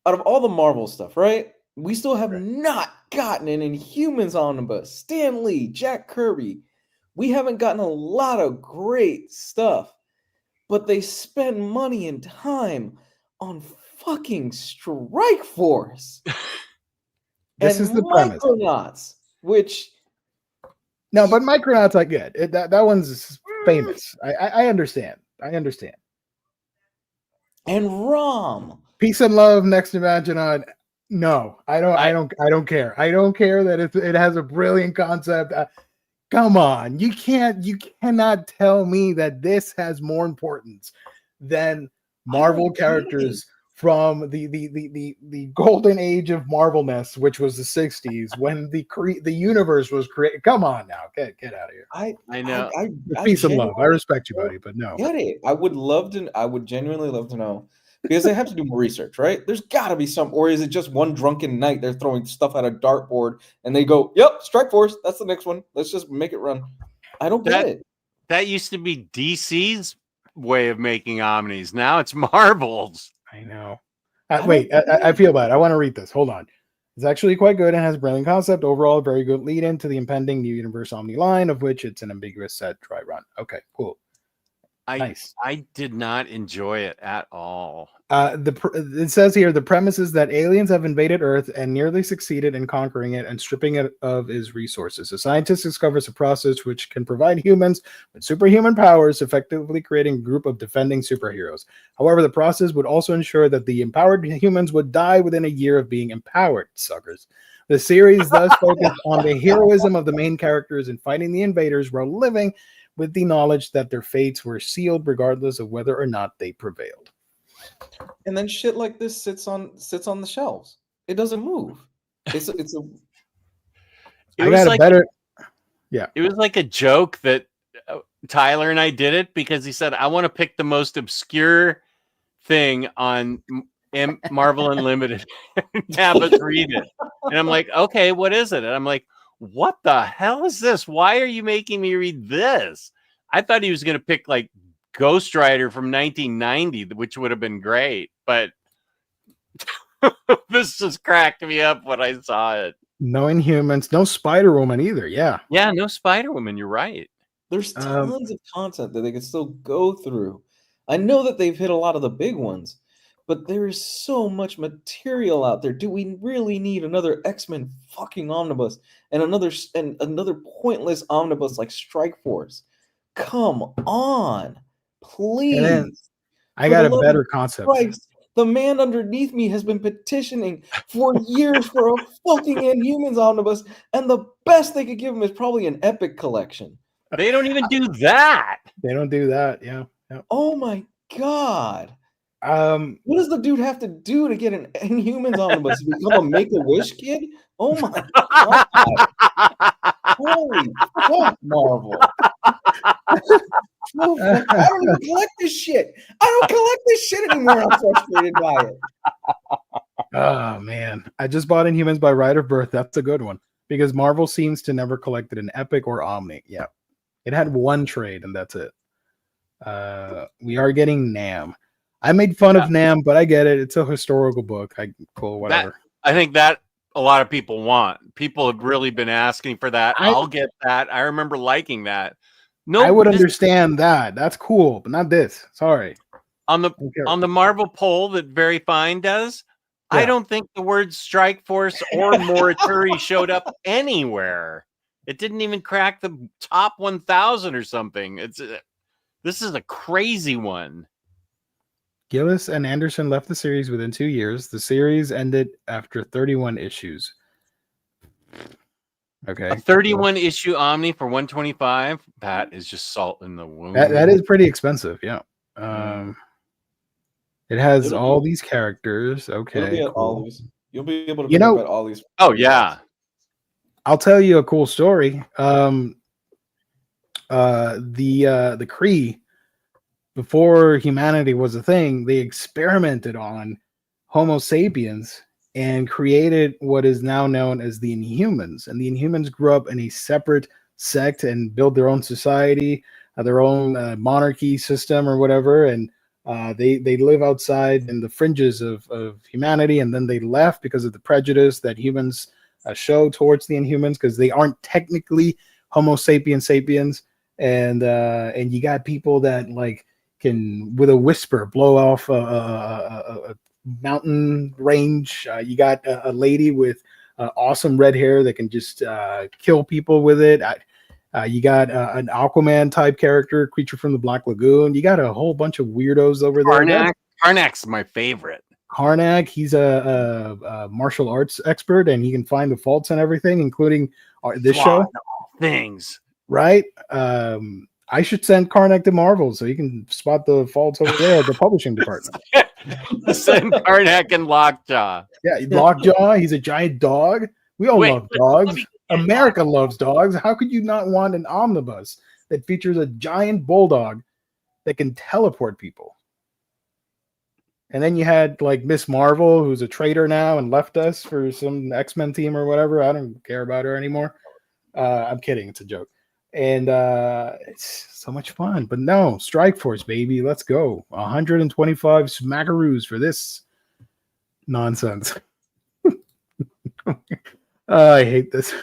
out of all the Marvel stuff, right? We still have not gotten an Inhumans omnibus. Stan Lee, Jack Kirby. We haven't gotten a lot of great stuff, but they spend money and time on fucking Strike Force. This is the premise. Micronauts, which no, but Micronauts I get it. That one's famous. I understand. And ROM. Peace and Love, Next Imaginon. No, I don't care. I don't care that it has a brilliant concept. Come on, you cannot tell me that this has more importance than Marvel characters from the golden age of Marvelness, which was the 60s, when the universe was created. Come on now, get out of here. I know. Peace and love. I respect you, buddy, but no. Get it. I would genuinely love to know because they have to do more research, right? There's got to be some, or is it just one drunken night they're throwing stuff at a dartboard and they go, "Yep, Strike Force, that's the next one. Let's just make it run." I don't get it. That used to be DC's way of making Omnis. Now it's Marvel's. I know. Wait, I feel bad. I want to read this. Hold on. It's actually quite good and has a brilliant concept. Overall, very good lead into the impending New Universe Omni line, of which it's an ambiguous set dry run. Okay, cool. Nice. I did not enjoy it at all. It says here the premise is that aliens have invaded Earth and nearly succeeded in conquering it and stripping it of its resources. The scientist discovers a process which can provide humans with superhuman powers, effectively creating a group of defending superheroes. However, the process would also ensure that the empowered humans would die within a year of being empowered. Suckers. The series thus focused on the heroism of the main characters in fighting the invaders while living with the knowledge that their fates were sealed regardless of whether or not they prevailed. And then shit like this sits on the shelves. It doesn't move. It was like a joke that Tyler and I did it because he said, "I want to pick the most obscure thing on Marvel Unlimited and have us read it." And I'm like, "Okay, what is it?" And I'm like, "What the hell is this? Why are you making me read this?" I thought he was going to pick like Ghost Rider from 1990, which would have been great, but this just cracked me up when I saw it. No Inhumans, no Spider-Woman either. Yeah, no Spider-Woman. You're right. There's tons of content that they can still go through. I know that they've hit a lot of the big ones, but there is so much material out there. Do we really need another X-Men fucking omnibus and another pointless omnibus like Strike Force? Come on, please. I got a better concept. Christ, the man underneath me has been petitioning for years for a fucking Inhumans omnibus, and the best they could give him is probably an Epic collection. They don't even do that. They don't do that. Yeah. Oh my god. What does the dude have to do to get an Inhumans omnibus? Become a Make-A-Wish kid? Oh my god. Holy fuck, Marvel. I don't even collect this shit. I don't collect this shit anymore. I'm frustrated by it. Oh man. I just bought Inhumans by right of birth. That's a good one. Because Marvel seems to never collected an Epic or Omni. Yeah. It had one trade and that's it. We are getting Nam. I made fun of Nam, but I get it. It's a historical book. Cool, whatever. I think that a lot of people want. People have really been asking for that. I'll get that. I remember liking that. No, I would understand that. That's cool, but not this. Sorry. On the Marvel poll that Very Fine does, I don't think the words Strike Force or Morituri showed up anywhere. It didn't even crack the top 1,000 or something. This is a crazy one. Gillis and Anderson left the series within 2 years. The series ended after 31 issues. Okay. A 31 issue Omni for 125. That is just salt in the wound. That is pretty expensive. Yeah. It has all these characters. Okay. You'll be able to pick up at all these. Oh yeah. I'll tell you a cool story. The Kree, before humanity was a thing, they experimented on Homo sapiens and created what is now known as the Inhumans. And the Inhumans grew up in a separate sect and built their own society, their own monarchy system or whatever. And they live outside in the fringes of humanity. And then they left because of the prejudice that humans show towards the Inhumans, because they aren't technically Homo sapiens. And you got people that like can with a whisper blow off a mountain range. You got a lady with awesome red hair that can just kill people with it. You got an Aquaman type character, creature from the Black Lagoon. You got a whole bunch of weirdos over there. Karnak's my favorite. Karnak, he's a martial arts expert, and he can find the faults and everything, including this show. Things. Right? I should send Karnak to Marvel so he can spot the faults over there at the publishing department. Send Karnak and Lockjaw. Yeah, Lockjaw, he's a giant dog. We all love dogs. America loves dogs. How could you not want an omnibus that features a giant bulldog that can teleport people? And then you had like Miss Marvel, who's a traitor now and left us for some X-Men team or whatever. I don't care about her anymore. I'm kidding. It's a joke. And it's so much fun. But no, Strike Force, baby. Let's go. 125 smackaroos for this nonsense. I hate this.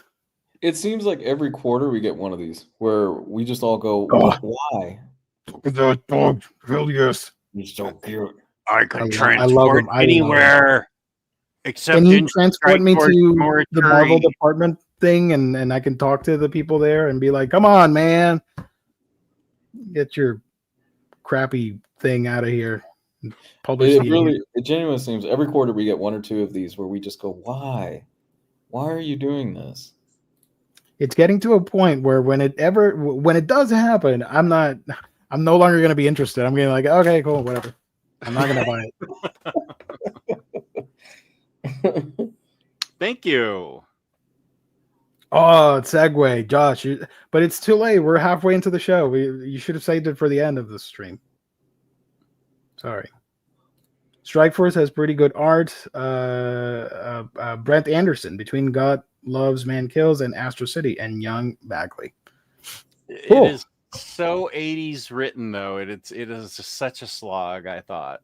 It seems like every quarter we get one of these where we just all go, Oh. why? Look at that dog. Hell yes. You're so cute. I I can love transport him. I love anywhere except Can you in transport me Strike Force to the Mortuary. Marvel department thing and I can talk to the people there and be like, come on, man. Get your crappy thing out of here. Publish It genuinely seems every quarter we get one or two of these where we just go, why? Why are you doing this? It's getting to a point where when it does happen, I'm no longer going to be interested. I'm going to be like, okay, cool, whatever. I'm not going to buy it. Thank you. Oh, segue, Josh. But it's too late. We're halfway into the show. You should have saved it for the end of the stream. Sorry. Strike Force has pretty good art. Brent Anderson between God Loves, Man Kills, and Astro City, and Young Bagley. Cool. It is so 80s written though. It is just such a slog, I thought.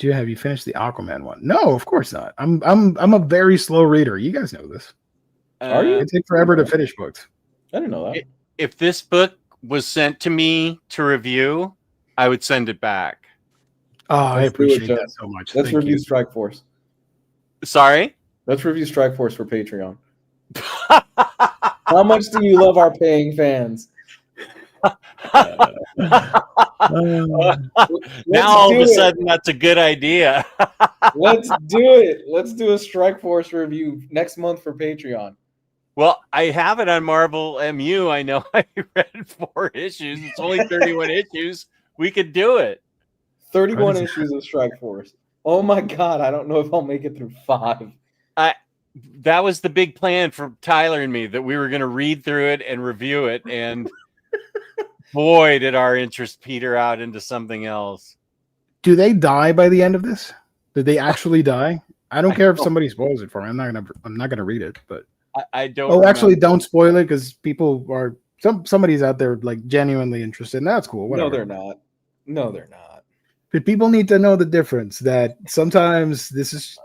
Have you finished the Aquaman one? No, of course not. I'm a very slow reader. You guys know this. Are you? It takes forever to finish books. I didn't know that. If this book was sent to me to review, I would send it back. Oh, I Let's do it, appreciate Joe. that so much. Let's Thank review you. Strike Force. Sorry? Let's review Strike Force for Patreon. How much do you love our paying fans? Now all of a sudden, that's a good idea. Let's do it. Let's do a Strike Force review next month for Patreon. Well, I have it on Marvel MU. I know I read 4 issues. It's only 31 issues. We could do it. 31 issues of Strike Force. Oh my God, I don't know if I'll make it through 5. That was the big plan for Tyler and me, that we were going to read through it and review it. And boy, did our interest peter out into something else. Do they die by the end of this? Did they actually die? I don't care if somebody spoils it for me. I'm not gonna read it, but I don't. Oh, actually, don't spoil it because people are somebody's out there like genuinely interested, and that's cool. Whatever. No, they're not. No, they're not. But people need to know the difference. That sometimes this is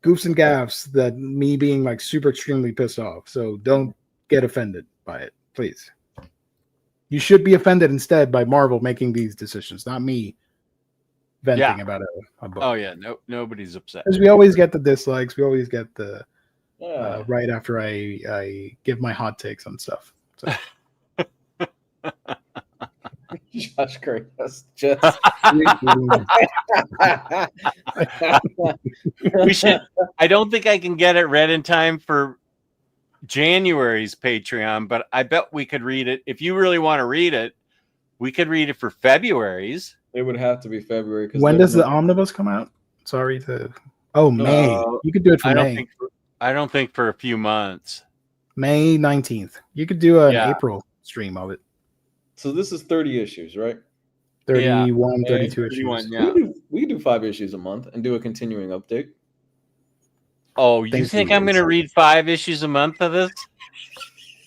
goofs and gaffs. That me being like super extremely pissed off. So don't get offended by it, please. You should be offended instead by Marvel making these decisions, not me venting about a book. Oh yeah, nobody's upset. Because we always get the dislikes. We always get the right after I give my hot takes on stuff. So. Josh Kratos just we should. I don't think I can get it read in time for January's Patreon, but I bet we could read it. If you really want to read it, we could read it for February's. It would have to be February. When does the omnibus come out? Sorry to. Oh, May. You could do it for May. I don't think for a few months. May 19th. You could do an April stream of it. So this is 30 issues, right? 31, 32 31, issues. yeah. We do 5 issues a month and do a continuing update. Oh, you think I'm going to read 5 issues a month of this?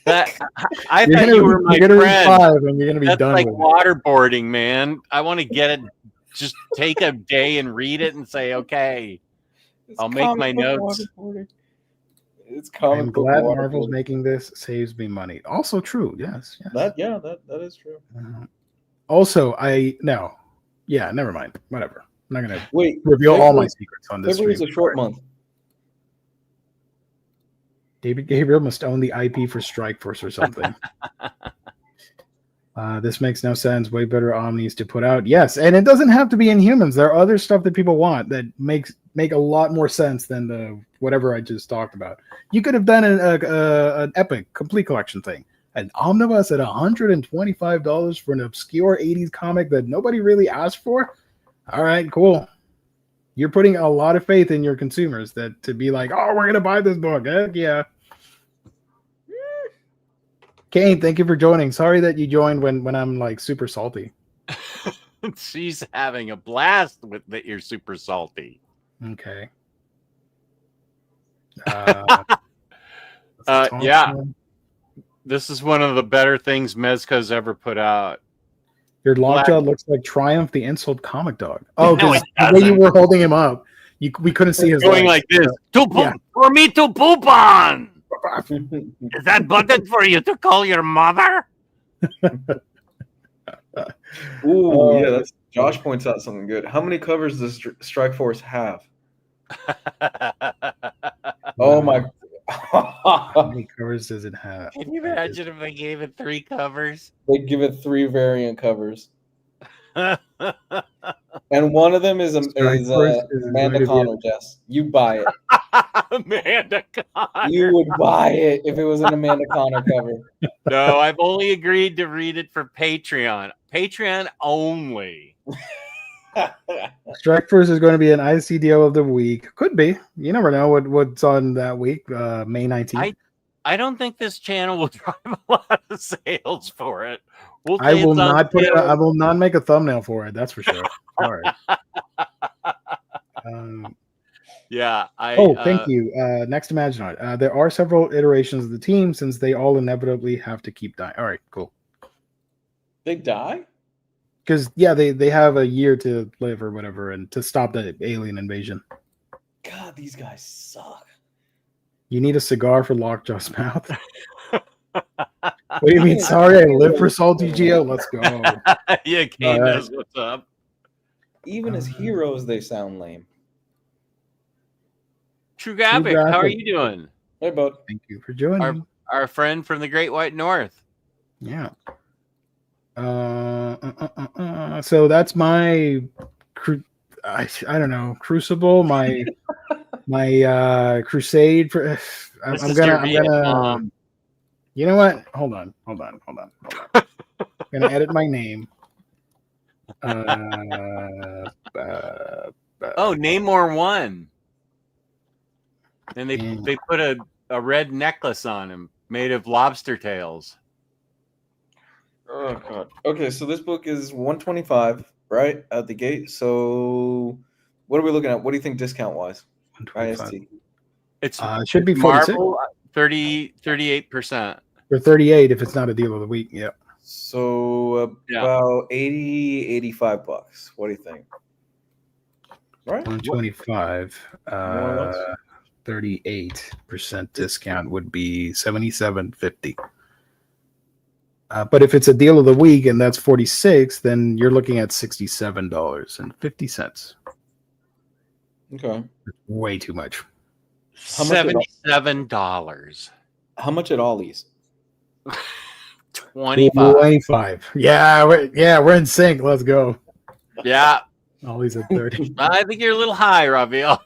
I thought you were my friend. Read 5 and you're going to be That's done like with waterboarding, man. I want to get it. Just take a day and read it and say, okay, I'll make my notes. It's comic I'm book glad Marvel's making this. Saves me money. Also true. Yes. That is true. Also, never mind. Whatever. I'm not going to reveal February, all my secrets on this. February's a short month. David Gabriel must own the IP for Strike Force or something. This makes no sense. Way better omnis to put out. Yes, and it doesn't have to be Inhumans. There are other stuff that people want that make a lot more sense than the whatever I just talked about. You could have done an epic complete collection thing. An omnibus at $125 for an obscure 80s comic that nobody really asked for. All right, cool. You're putting a lot of faith in your consumers that to be like, oh, we're gonna buy this book. Heck yeah. Kane, thank you for joining. Sorry that you joined when I'm like super salty. She's having a blast with that. You're super salty. Okay. Yeah. This is one of the better things Mezca's ever put out. Your lockjaw looks like Triumph, the insult comic dog. Oh, No, because it the way you doesn't. were holding him up, we couldn't see his Going legs. like this. Yeah. For me to poop on. Is that button for you to call your mother? Ooh, yeah. That's Josh points out something good. How many covers does Strike Force have? Oh my! How many covers does it have? Can you imagine if they gave it 3 covers? They give it 3 variant covers, and one of them is Amanda Connor. Jess, you buy it. Amanda Connor. You would buy it if it was an Amanda Connor cover. No, I've only agreed to read it for Patreon. Patreon only. Strike Force is going to be an ICDO of the week. Could be. You never know what's on that week. May 19th. I don't think this channel will drive a lot of sales for it. I will not put it. I will not make a thumbnail for it. That's for sure. Sorry. Yeah. Thank you. Next Imaginoid. There are several iterations of the team since they all inevitably have to keep dying. All right, cool. They die? Because they have a year to live or whatever, and to stop the alien invasion. God, these guys suck. You need a cigar for Lockjaw's mouth. What do you mean? Sorry, I live for Salty Geo. Let's go. Yeah, Kane knows what's up. Even as heroes, they sound lame. True Graphic, how are you doing? Hey, bud. Thank you for joining. Our friend from the Great White North. Yeah. So that's my I don't know, crucible, my crusade for I'm gonna you know what? Hold on. I'm gonna edit my name. Namor won. And they put a red necklace on him made of lobster tails. Oh god. Okay, so this book is $125, right? Out the gate. So what are we looking at? What do you think discount wise? IST. It should be 46. 38%. Or 38 if it's not a deal of the week. Yeah. So about 80, $85. What do you think? Right? 125. 38% discount would be $77.50. But if it's a deal of the week and that's 46, then you're looking at $67.50. Okay. Way too much. $77. How much at Ollie's? 25. Yeah, we're in sync. Let's go. Yeah. Ollie's at 30. I think you're a little high, Rafael.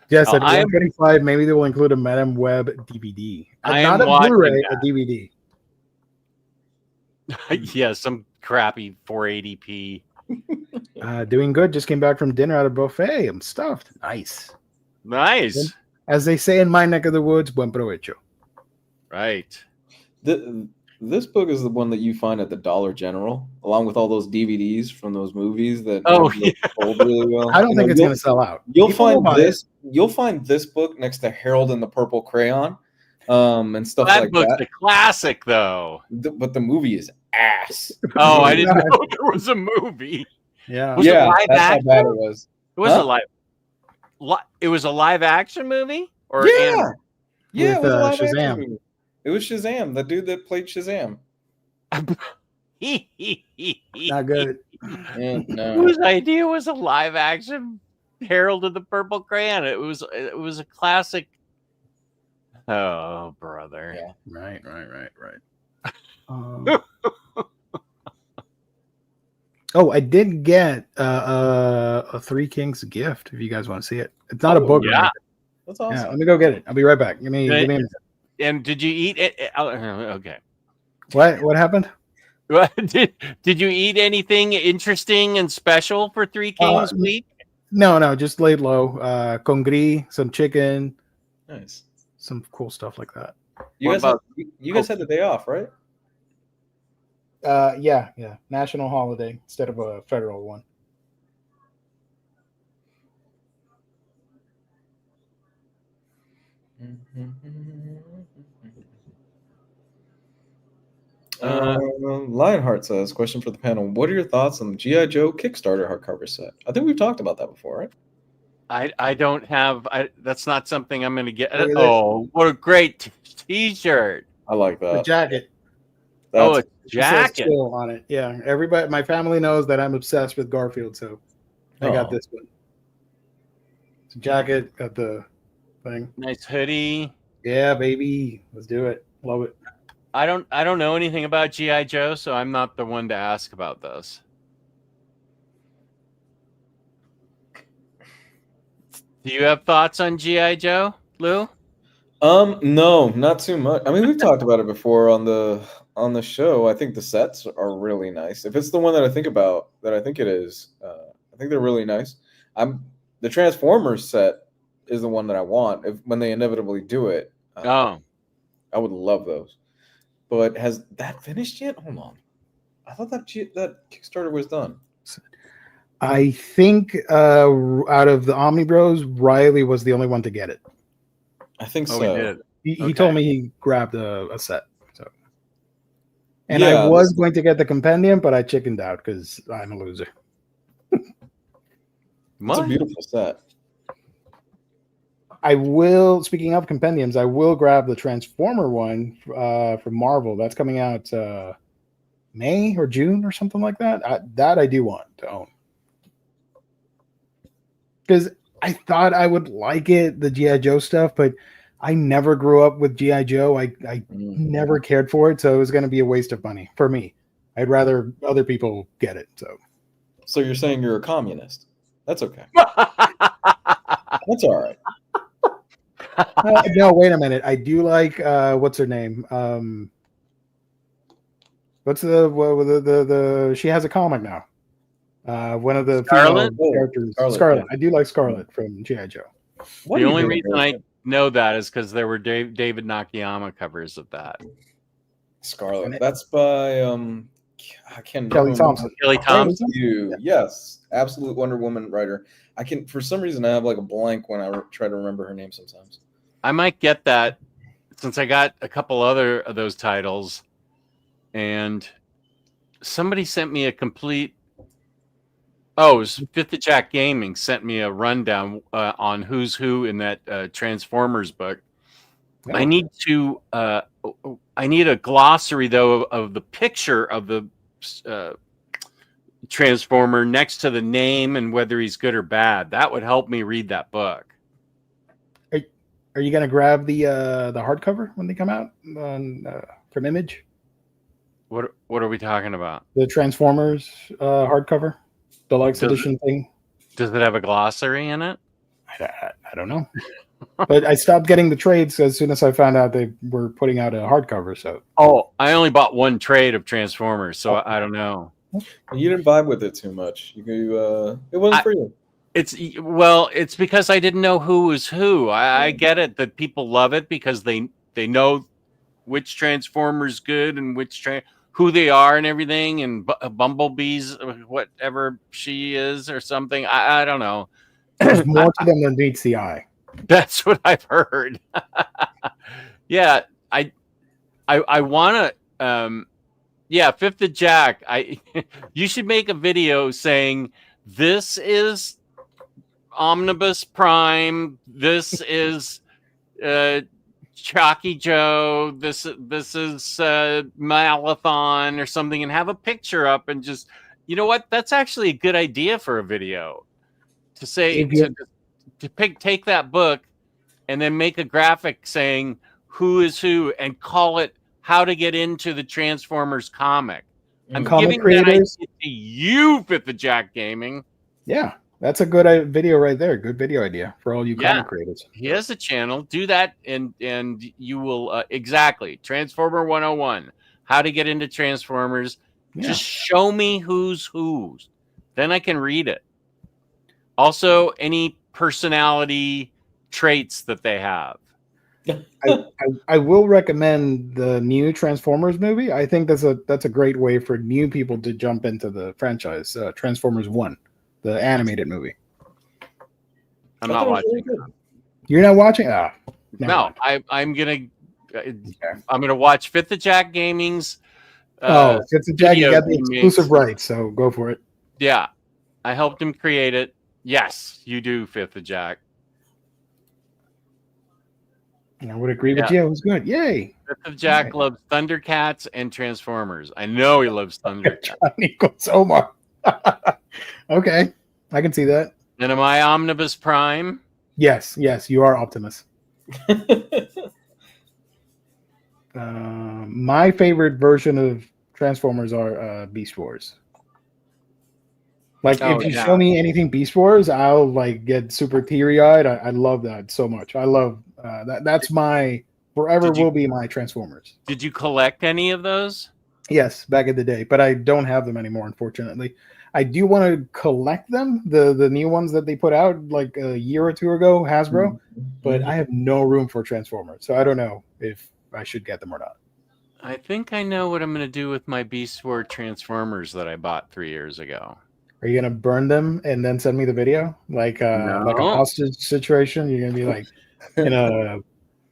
Yes, at 125, maybe they will include a Madame Web DVD. Not a Blu-ray, a DVD. Yeah, some crappy 480p. Doing good. Just came back from dinner at a buffet. I'm stuffed. Nice. As they say in my neck of the woods, buen provecho. Right. This book is the one that you find at the Dollar General, along with all those DVDs from those movies that sold really well. I don't think it's going to sell out. You'll find this book next to Harold and the Purple Crayon, and stuff like that. That book's a classic, though. But the movie is ass. Oh, I didn't know there was a movie. Yeah, was it live that's action? how bad it was. It was It was a live action movie, or yeah, it was a live Shazam. action movie. It was Shazam, the dude that played Shazam. Not good. No. Whose idea was a live action Harold of the Purple Crayon? It was a classic. Oh, brother. Yeah. Right. I did get a Three Kings gift. If you guys want to see it, it's not a book. Yeah, that's awesome. Yeah, let me go get it. I'll be right back. Give me a minute. And did you eat it? Okay. What happened? Did you eat anything interesting and special for Three Kings week? No, just laid low. Congri, some chicken, nice, some cool stuff like that. You guys had the day off, right? Yeah, national holiday instead of a federal one. Lionheart says, question for the panel. What are your thoughts on the G.I. Joe Kickstarter hardcover set? I think we've talked about that before, right? I don't have. That's not something I'm going to get. Look at this. Oh, what a great T-shirt! I like The that. jacket. Oh, That's a It says jacket. chill on it. Yeah, everybody, my family knows that I'm obsessed with Garfield, so I got Oh. this one. It's a jacket, got the thing. Nice hoodie. Yeah, baby, let's do it. Love it. I don't know anything about GI Joe, so I'm not the one to ask about this. Do you have thoughts on GI Joe, Lou? No, not too much. I mean, we've talked about it before on the show. I think the sets are really nice. If it's the one that I think about, that I think it is, I think they're really nice. The Transformers set is the one that I want. When they inevitably do it, Oh, I would love those. But has that finished yet? Hold on. I thought that Kickstarter was done. I think out of the Omni Bros, Riley was the only one to get it. I think oh, so. we did. He told me he grabbed a set. So, and Yeah, I was going to get the compendium, but I chickened out because I'm a loser. It's a What? beautiful set. I will. Speaking of compendiums, I will grab the Transformer one from Marvel. That's coming out May or June or something like that. That I do want to own because I thought I would like it, the GI Joe stuff, but I never grew up with GI Joe. I never cared for it, so it was going to be a waste of money for me. I'd rather other people get it. So you're saying you're a communist? That's okay. That's all right. No, wait a minute. I do like what's her name? What's the she has a comic now. One of the Scarlet? female characters, Scarlet, Scarlet. yeah. I do like Scarlet from G.I. Joe. What The are you only doing reason here? I know that is because there were David Nakayama covers of that. Scarlet. That's by I can't Kelly remember. Thompson. Kelly Thank Thompson. you. Yes, absolute Wonder Woman writer. I can, for some reason, I have like a blank when I try to remember her name sometimes. I might get that since I got a couple other of those titles, and somebody sent me a complete. Oh, it was Fifth of Jack Gaming sent me a rundown on who's who in that Transformers book. Oh. I need to. I need a glossary though of the picture of the Transformer next to the name and whether he's good or bad. That would help me read that book. Are you gonna grab the hardcover when they come out from Image? What are we talking about? The Transformers hardcover, deluxe Does edition thing. Does it have a glossary in it? I don't know, but I stopped getting the trades as soon as I found out they were putting out a hardcover. So I only bought one trade of Transformers, so I don't know. You didn't vibe with it too much. It wasn't for you. It's because I didn't know who was who. I get it that people love it because they know which Transformer's good and who they are and everything, and Bumblebee's whatever she is or something. I don't know. there's more to them than meets the eye. That's what I've heard. Yeah, I want to. Yeah, Fifth of Jack. You should make a video saying this is Omnibus Prime. This is Chalky Joe. This is Malathon or something, and have a picture up and just, you know what? That's actually a good idea for a video. To say take that book and then make a graphic saying who is who and call it how to get into the Transformers comic. I'm giving that idea to you, Fifth of Jack Gaming. Yeah, that's a good video right there. Good video idea for all you comic creators. He has a channel. Do that, and you will exactly Transformer 101. How to get into Transformers. Yeah. Just show me who's whose. Then I can read it. Also, any personality traits that they have. I will recommend the new Transformers movie. I think that's a great way for new people to jump into the franchise. Transformers One, the animated movie. I'm I not thought it was watching. really good. You're not watching? Never No, mind. I'm gonna watch Fifth of Jack Gaming's. It's a Jack. You video got the he exclusive makes. rights, so go for it. Yeah, I helped him create it. Yes, you do, Fifth of Jack. I would agree with Yeah. you. It was good. Yay! Fifth of Jack Right. loves Thundercats and Transformers. I know he loves Thundercats. John equals Omar. Okay, I can see that. And am I Omnibus Prime? Yes, you are Optimus. My favorite version of Transformers are Beast Wars. Like, Oh, if you yeah. show me anything Beast Wars, I'll like get super teary eyed. I love that so much. I love that. That's my forever will be my Transformers. Did you collect any of those? Yes, back in the day, but I don't have them anymore, unfortunately. I do want to collect them, the new ones that they put out like a year or two ago, Hasbro, but I have no room for Transformers, so I don't know if I should get them or not. I think I know what I'm going to do with my Beast Wars Transformers that I bought 3 years ago. Are you gonna burn them and then send me the video, like a No. hostage situation? You're gonna be like in a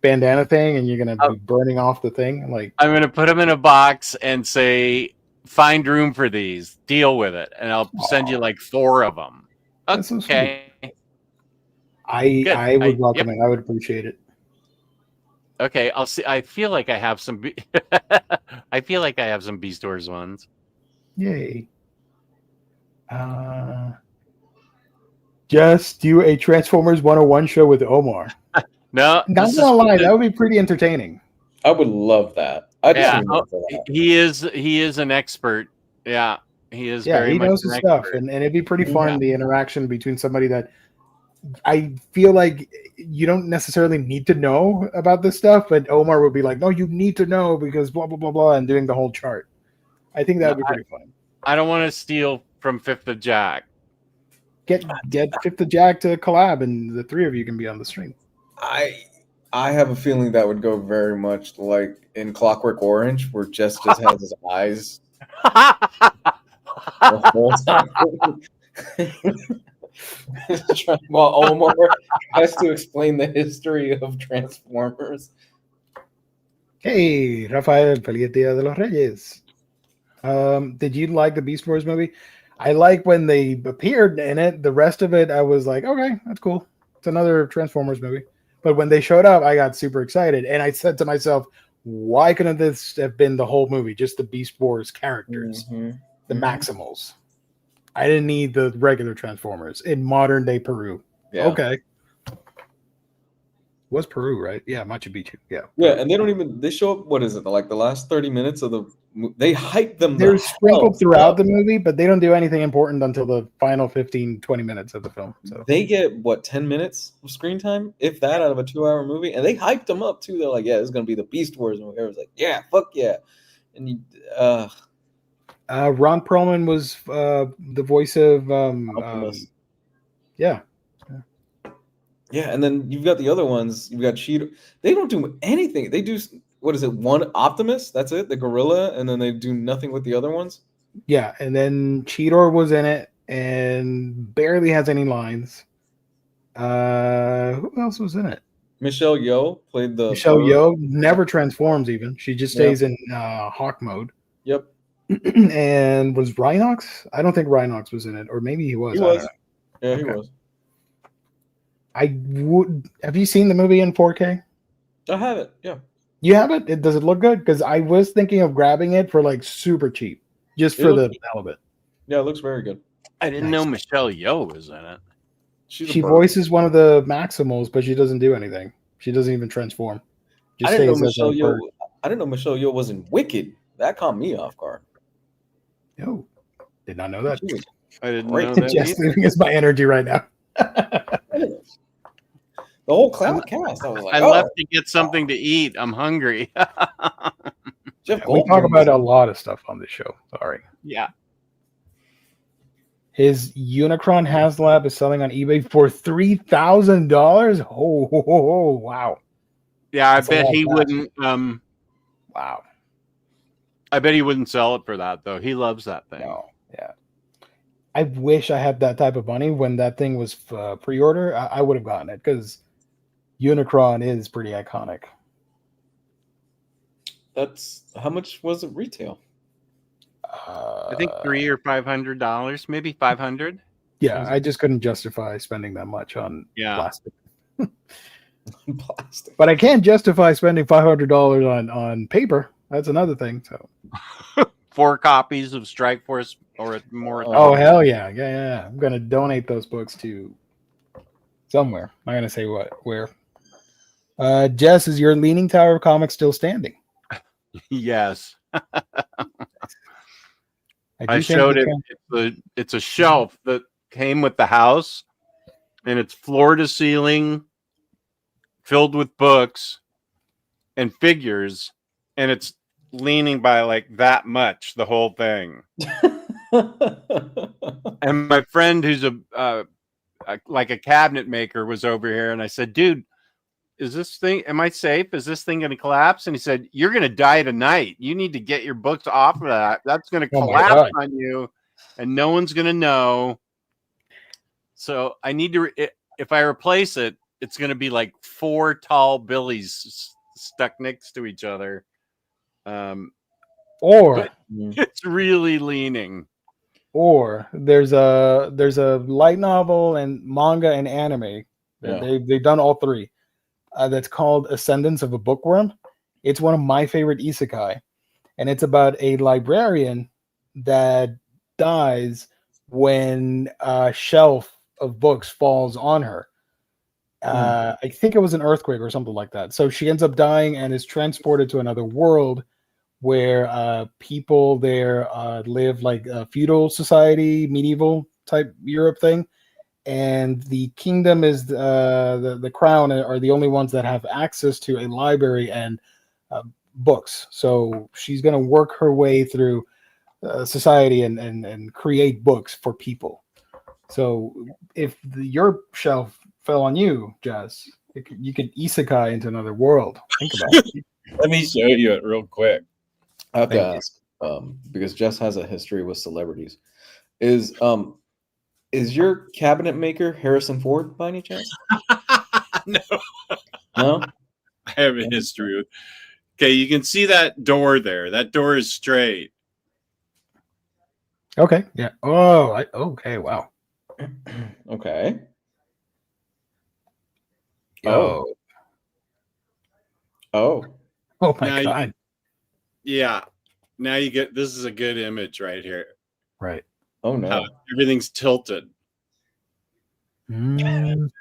bandana thing, and you're gonna be burning off the thing. Like, I'm going to put them in a box and say, find room for these, deal with it. And I'll send you like 4 of them. That's so sweet. Okay. I would welcome it. I would appreciate it. Okay, I'll see. I feel like I have some. I feel like I have some Beast Wars ones. Yay! Just do a Transformers 101 show with Omar. No, Not gonna lie, that would be pretty entertaining. I would love that. He is an expert. Yeah, he is. Yeah, very he much knows his stuff, and it'd be pretty fun the interaction between somebody that I feel like you don't necessarily need to know about this stuff, but Omar would be like, "No, you need to know because blah blah blah blah," and doing the whole chart. I think that would be pretty fun. I don't want to steal from Fifth of Jack. Get Fifth of Jack to collab, and the 3 of you can be on the stream. I have a feeling that would go very much like in Clockwork Orange, where Jess just has his eyes the whole time. While Omar has to explain the history of Transformers. Hey, Rafael, feliz Día de los Reyes. Did you like the Beast Wars movie? I like when they appeared in it. The rest of it, I was like, okay, that's cool. It's another Transformers movie. But when they showed up, I got super excited. And I said to myself, why couldn't this have been the whole movie? Just the Beast Wars characters, the Maximals. I didn't need the regular Transformers in modern day Peru. Yeah. Okay. Was Peru, right? Yeah, Machu Picchu. Yeah. Yeah, and they show up, what is it, like the last 30 minutes of they hype them. They're sprinkled throughout the movie, but they don't do anything important until the final 15, 20 minutes of the film. So they get, 10 minutes of screen time, if that, out of a 2-hour movie, and they hyped them up too. They're like, yeah, this is going to be the Beast Wars movie. Everyone's like, yeah, fuck yeah. And Ron Perlman was the voice of yeah. Yeah, and then you've got the other ones. You've got Cheetor. They don't do anything. They do, what is it, one Optimus? That's it, the gorilla, and then they do nothing with the other ones? Yeah, and then Cheetor was in it and barely has any lines. Who else was in it? Michelle Yeoh played the... Michelle Yeoh never transforms even. She just stays in hawk mode. Yep. And was Rhinox? I don't think Rhinox was in it, or maybe he was. He was. Yeah, he was. I would. Have you seen the movie in 4K? I have it. Yeah. You have it? Does it look good? Because I was thinking of grabbing it for like super cheap, just for the hell of it. Yeah, it looks very good. I didn't know Michelle Yeoh was in it. She voices one of the Maximals, but she doesn't do anything. She doesn't even transform. I didn't know Michelle Yeoh was in Wicked. That caught me off guard. No, did not know that. I didn't know that. Just leaving us my energy right now. The whole cast. I was like, I left to get something to eat. I'm hungry. We talk about a lot of stuff on this show. Sorry. Yeah. His Unicron HasLab is selling on eBay for $3,000. Oh, wow. Yeah, I That's a bet lot he of cash. wouldn't. Wow. I bet he wouldn't sell it for that though. He loves that thing. No. Yeah. I wish I had that type of money when that thing was pre-order. I would have gotten it because Unicron is pretty iconic. That's how much was it retail? I think $300 or $500, maybe 500. Yeah, I just couldn't justify spending that much on Yeah. plastic. Plastic. But I can justify spending $500 on paper. That's another thing. So. 4 copies of Strike Force or more. Oh hell yeah, yeah! I'm gonna donate those books to somewhere. I'm not gonna say where. Jess, is your Leaning Tower of Comics still standing? Yes. I showed it. It's a shelf that came with the house, and it's floor to ceiling, filled with books and figures, and it's leaning by like that much, the whole thing. And my friend, who's like a cabinet maker, was over here, and I said, "Dude, is this thing? Am I safe? Is this thing going to collapse?" And he said, "You're going to die tonight. You need to get your books off of that. That's going to collapse on you, and no one's going to know." So I need to. If I replace it, it's going to be like 4 tall Billies stuck next to each other. Or it's really leaning. Or there's a light novel and manga and anime. Yeah. They've done all 3. That's called Ascendance of a Bookworm. It's one of my favorite isekai, and it's about a librarian that dies when a shelf of books falls on her. I think it was an earthquake or something like that. So she ends up dying and is transported to another world where people there live like a feudal society, medieval type Europe thing. And the kingdom is the crown are the only ones that have access to a library and books. So she's going to work her way through society and create books for people. So if your shelf fell on you, Jazz, you could isekai into another world. Think about it. Let me show you it real quick. I have to ask, because Jess has a history with celebrities. Is your cabinet maker Harrison Ford by any chance? No. No? I have a history with. Okay, you can see that door there. That door is straight. Okay. Yeah. Oh, okay. Wow. Okay. Oh. Oh. Oh my God. Yeah. Now you get, this is a good image right here. Right. Oh no. How everything's tilted. That's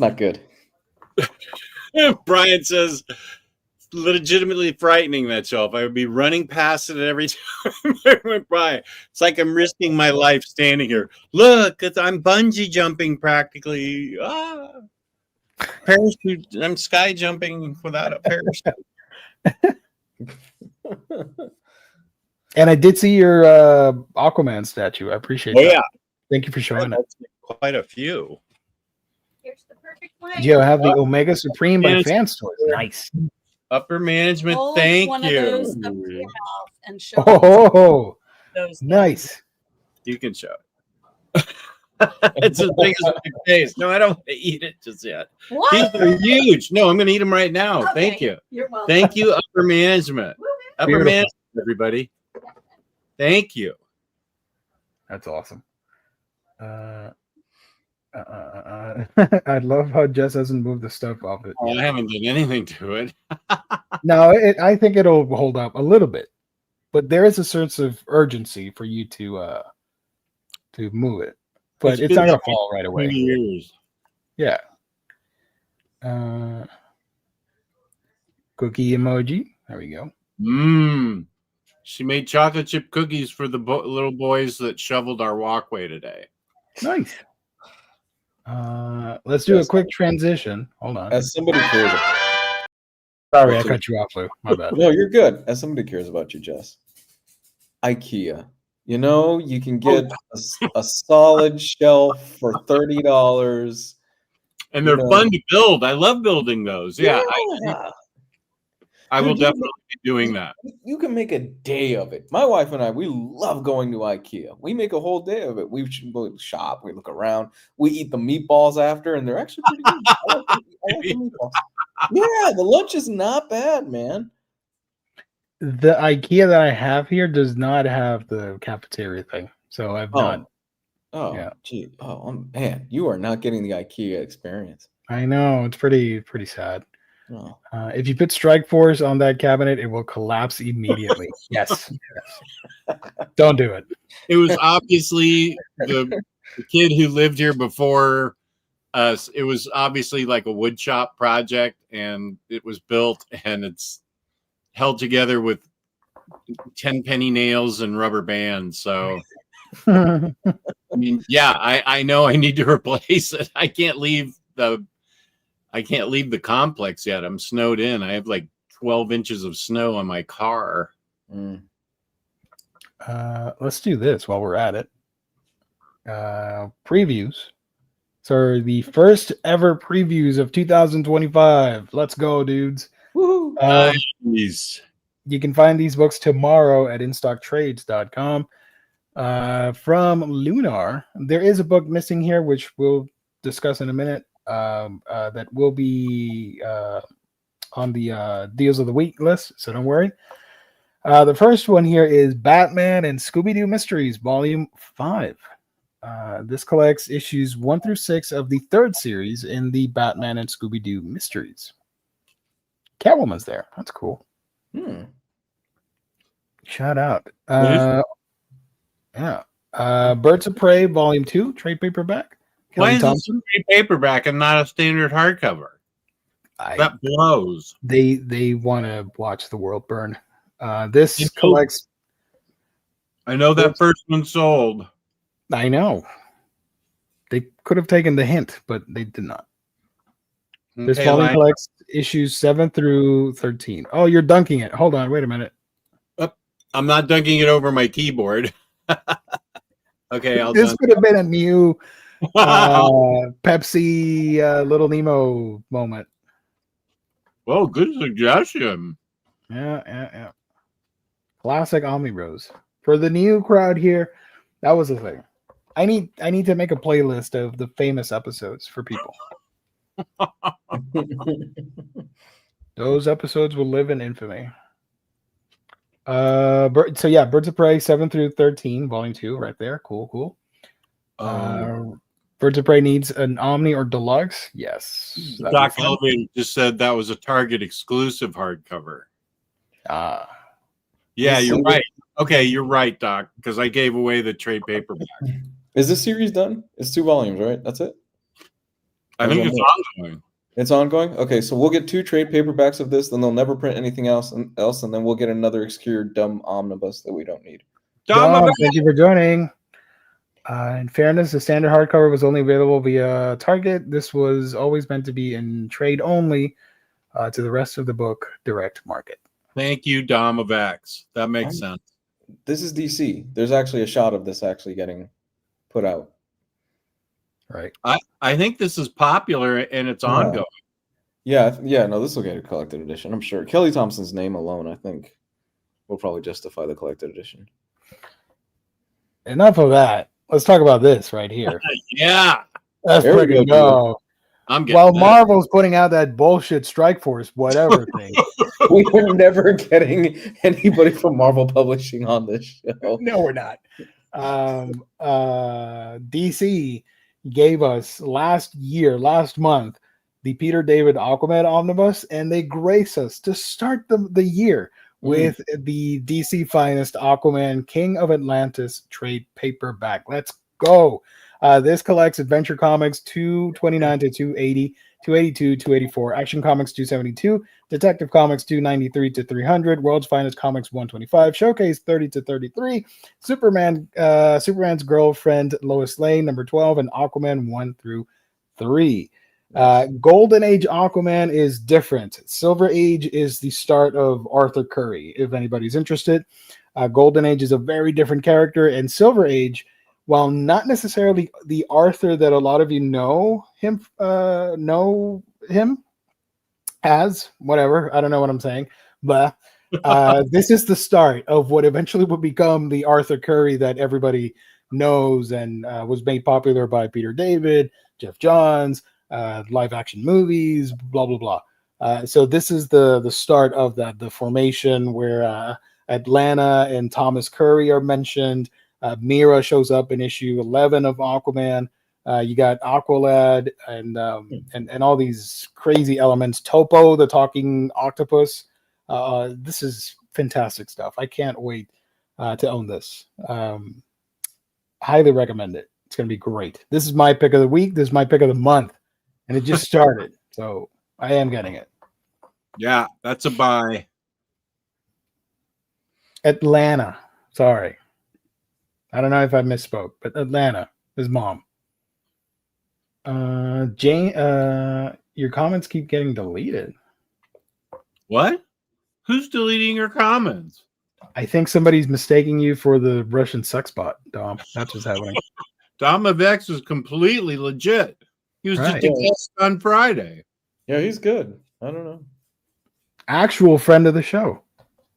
not good. Brian says, legitimately frightening, that shelf. I would be running past it every time I went by. It's like I'm risking my life standing here. Look, I'm bungee jumping practically. Parachute. I'm sky jumping without a parachute. And I did see your Aquaman statue. I appreciate that. Yeah. Thank you for showing it. Quite a few. Here's the perfect way. Do you have the Omega Supreme by Fan Stores? Nice. Upper management, Hold thank one you. of those up to your mouth and show Oh, those nice. You can show it. It's as big as my face. No, I don't want to eat it just yet. What? These are huge. No, I'm going to eat them right now. Okay. Thank you. You're welcome. Thank you, upper management. Upper Beautiful. management, everybody. Thank you. That's awesome. I love how Jess hasn't moved the stuff off it. I haven't done anything to it. No, I think it'll hold up a little bit, but there is a sense of urgency for you to move it. But it's not gonna fall right away. Years. Yeah. Cookie emoji. There we go. She made chocolate chip cookies for the little boys that shoveled our walkway today. Nice. Let's do a quick transition. Hold on. As somebody cares. Sorry, I cut you off, Lou. My bad. No, you're good. As somebody cares about you, Jess. IKEA. You know, you can get a solid shelf for $30. And they're You know. fun to build. I love building those. Yeah, I will Dude, you definitely be doing that. You can make a day of it. My wife and I, we love going to IKEA. We make a whole day of it. We shop, we look around, we eat the meatballs after, and they're actually pretty good. I like the meatballs. Yeah, the lunch is not bad, man. The IKEA that I have here does not have the cafeteria thing, so I've not. Oh, Yeah. gee. Oh, man, you are not getting the IKEA experience. I know, it's pretty sad. Oh. If you put Strike Force on that cabinet, it will collapse immediately. Yes. Don't do it. It was obviously the kid who lived here before us. It was obviously like a wood shop project, and it was built, and it's held together with 10 penny nails and rubber bands. So, I mean, yeah, I know I need to replace it. I can't leave the complex yet. I'm snowed in. I have like 12 inches of snow on my car. Let's do this while we're at it. Previews. So the first ever previews of 2025. Let's go, dudes. Nice. You can find these books tomorrow at instocktrades.com. From Lunar, there is a book missing here, which we'll discuss in a minute. That will be on the deals of the week list, so don't worry. The first one here is Batman and Scooby-Doo Mysteries, Volume 5. This collects issues 1 through 6 of the third series in the Batman and Scooby-Doo Mysteries. Catwoman's there. That's cool. Shout out. Yeah. Birds of Prey, Volume 2, trade paperback. Why is this a trade paperback and not a standard hardcover? That blows. They want to watch the world burn. This collects. I know that first one sold. I know. They could have taken the hint, but they did not. This volume collects issues 7 through 13. Oh, you're dunking it. Hold on. Wait a minute. I'm not dunking it over my keyboard. Okay, this could have been a new Pepsi Little Nemo moment. Well, good suggestion. Yeah. Classic Omnibros. For the new crowd here, that was the thing. I need to make a playlist of the famous episodes for people. Those episodes will live in infamy. So yeah, Birds of Prey 7 through 13, Volume 2, right there. Cool. Birds of Prey needs an Omni or Deluxe. Yes. Doc Elvin just said that was a Target exclusive hardcover. Yeah, you're right. Okay, you're right, Doc, because I gave away the trade paperback. Is this series done? It's 2 volumes, right? That's it? I think it's ongoing. It's ongoing? Okay, so we'll get 2 trade paperbacks of this, then they'll never print anything else, and then we'll get another obscure dumb omnibus that we don't need. Dom, thank you for joining. In fairness, the standard hardcover was only available via Target. This was always meant to be in trade only to the rest of the book direct market. Thank you, Dom of X. That makes sense. This is DC. There's actually a shot of this actually getting put out. Right. I think this is popular and it's ongoing. Yeah, no, this will get a collected edition, I'm sure. Kelly Thompson's name alone, I think, will probably justify the collected edition. Enough of that. Let's talk about this right here. Yeah. Let's freaking go. While Marvel's putting out that bullshit Strike Force, whatever thing. We are never getting anybody from Marvel Publishing on this show. No, we're not. DC gave us last month, the Peter David Aquaman omnibus, and they grace us to start the year with the DC Finest Aquaman King of Atlantis trade paperback. Let's go. This collects Adventure Comics 229 to 280, 282, 284, Action Comics 272, Detective Comics 293 to 300, World's Finest Comics 125, Showcase 30 to 33, Superman's Girlfriend Lois Lane number 12, and Aquaman 1 through 3. Golden Age Aquaman is different. Silver Age is the start of Arthur Curry, if anybody's interested. Golden Age is a very different character, and Silver Age while not necessarily the Arthur that a lot of you know him as, whatever. I don't know what I'm saying, but this is the start of what eventually would become the Arthur Curry that everybody knows and was made popular by Peter David, Jeff Johns, live action movies, blah blah blah. So this is the start of that, the formation where Atlanta and Thomas Curry are mentioned. Mira shows up in issue 11 of Aquaman. You got Aqualad and all these crazy elements. Topo, the talking octopus. This is fantastic stuff. I can't wait to own this. Highly recommend it. It's going to be great. This is my pick of the week. This is my pick of the month, and it just started, so I am getting it. Yeah, that's a buy. Atlanta. Sorry, I don't know if I misspoke, but Atlanta is mom. Jane, your comments keep getting deleted. What? Who's deleting your comments? I think somebody's mistaking you for the Russian sex bot, Dom. That's what's happening. Dom of X was completely legit. He was Right. just a guest on Friday. Yeah, he's good. I don't know. Actual friend of the show.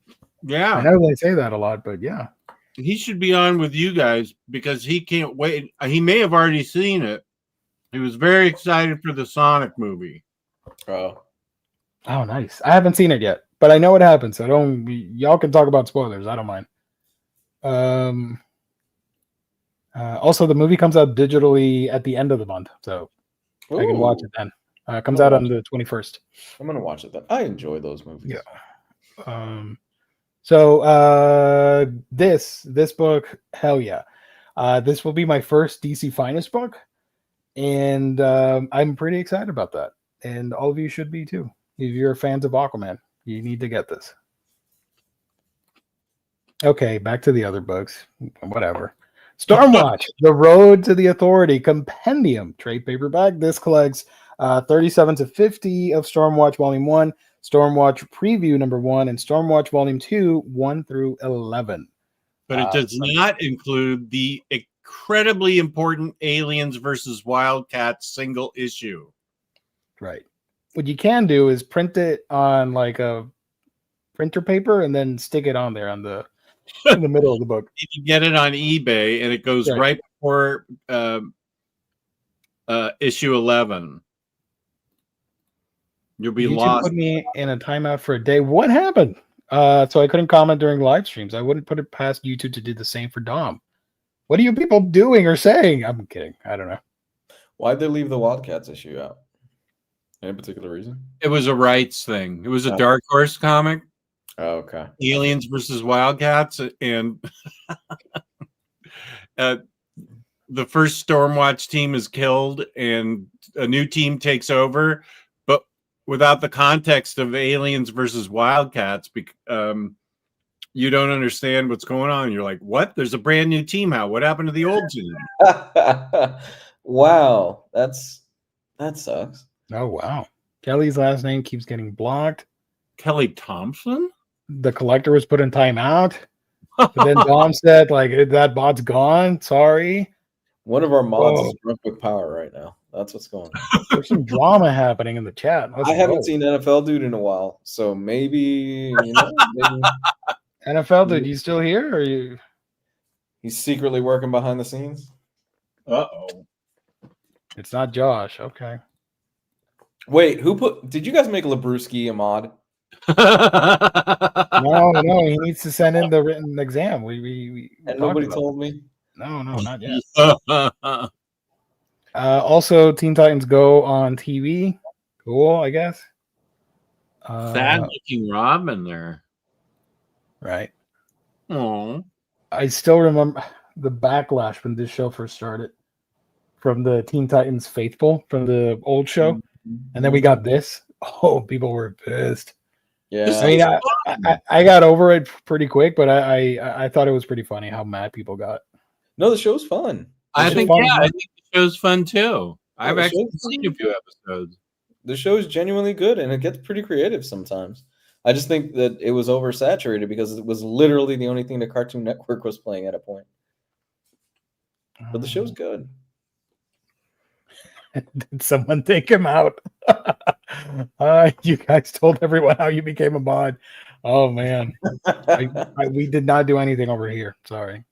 I Yeah, know they say that a lot, but yeah. he should be on with you guys because he can't wait. He may have already seen it. He was very excited for the Sonic movie. Oh, Oh, nice. I haven't seen it yet, but I know what happens. So don't y'all can talk about spoilers. I don't mind. Also, the movie comes out digitally at the end of the month, so I can watch it then. It comes out on the 21st. I'm gonna watch it then. I enjoy those movies. Yeah. So this book, hell yeah. This will be my first DC Finest book, and I'm pretty excited about that. And all of you should be too. If you're fans of Aquaman, you need to get this. Okay, back to the other books. Whatever. Stormwatch, The Road to the Authority Compendium, trade paperback. This collects 37 to 50 of Stormwatch Volume 1, Stormwatch Preview Number 1, and Stormwatch Volume 2, 1 through 11. But it does not include the incredibly important Aliens versus Wildcats single issue. Right. What you can do is print it on like a printer paper and then stick it on there on the in the middle of the book. You can get it on eBay, and it goes right before issue 11. You'll be YouTube lost. put me in a timeout for a day. What happened? So I couldn't comment during live streams. I wouldn't put it past YouTube to do the same for Dom. What are you people doing or saying? I'm kidding. I don't know. Why'd they leave the Wildcats issue out? Any particular reason? It was a rights thing. It was a Oh. Dark Horse comic. Oh, okay. Aliens versus Wildcats, and the first Stormwatch team is killed, and a new team takes over, but without the context of Aliens versus Wildcats, you don't understand what's going on. You're like, what? There's a brand new team out. What happened to the old team? Wow, that sucks. Oh wow. Kelly's last name keeps getting blocked. Kelly Thompson? The collector was put in timeout. But then Dom said, like, that bot's gone. Sorry. One of our mods Whoa. is drunk with power right now. That's what's going on. There's some drama happening in the chat. Let's I haven't go. seen NFL Dude in a while, so maybe, maybe NFL, dude, you still here? Or you he's secretly working behind the scenes. Uh-oh. It's not Josh. Okay. Wait, did you guys make Labruski a mod? No, he needs to send in the written exam. We And talked nobody about told me. it. No, not yet. Also, Teen Titans Go on TV. Cool, I guess. Sad looking Robin there. Right. Oh. I still remember the backlash when this show first started from the Teen Titans Faithful from the old show. And then we got this. Oh, people were pissed. Yeah. I mean, I got over it pretty quick, but I thought it was pretty funny how mad people got. No, the show's fun. I It's think fun. I think the show's fun too. I've the actually show's seen fun. a few episodes. The show is genuinely good, and it gets pretty creative sometimes. I just think that it was oversaturated because it was literally the only thing the Cartoon Network was playing at a point. But the show's good. Did someone take him out? You guys told everyone how you became a mod. Oh man, we did not do anything over here. Sorry.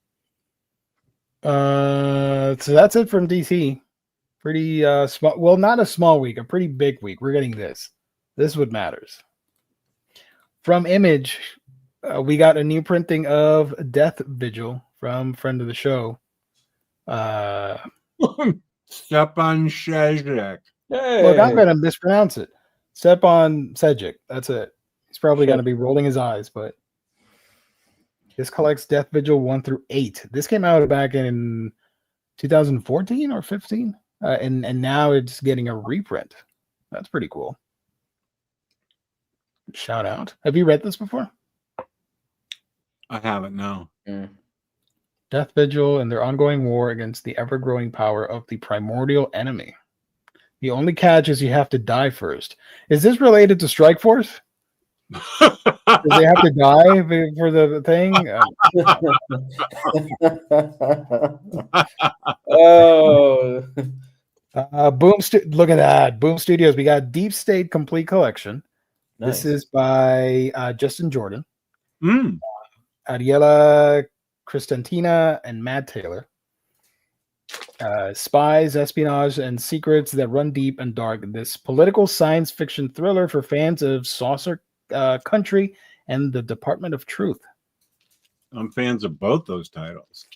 So that's it from DC. Pretty small. Well, not a small week, a pretty big week. We're getting this. This is what matters. From Image, we got a new printing of Death Vigil from friend of the show. Stepan Shajek. Look, I'm going to mispronounce it. Stepan Sejic. That's it. He's probably going to be rolling his eyes, but this collects Death Vigil 1 through 8. This came out back in 2014 or 15, and now it's getting a reprint. That's pretty cool. Shout out. Have you read this before? I haven't, no. Death Vigil and their ongoing war against the ever-growing power of the primordial enemy. The only catch is you have to die first. Is this related to Strike Force? Does they have to die for the thing? Oh. Look at that. Boom Studios. We got Deep State Complete Collection. Nice. This is by Justin Jordan, Mm. Ariela Cristantina, and Matt Taylor. Spies, espionage, and secrets that run deep and dark. This political science fiction thriller for fans of Saucer Country and the Department of Truth. I'm fans of both those titles.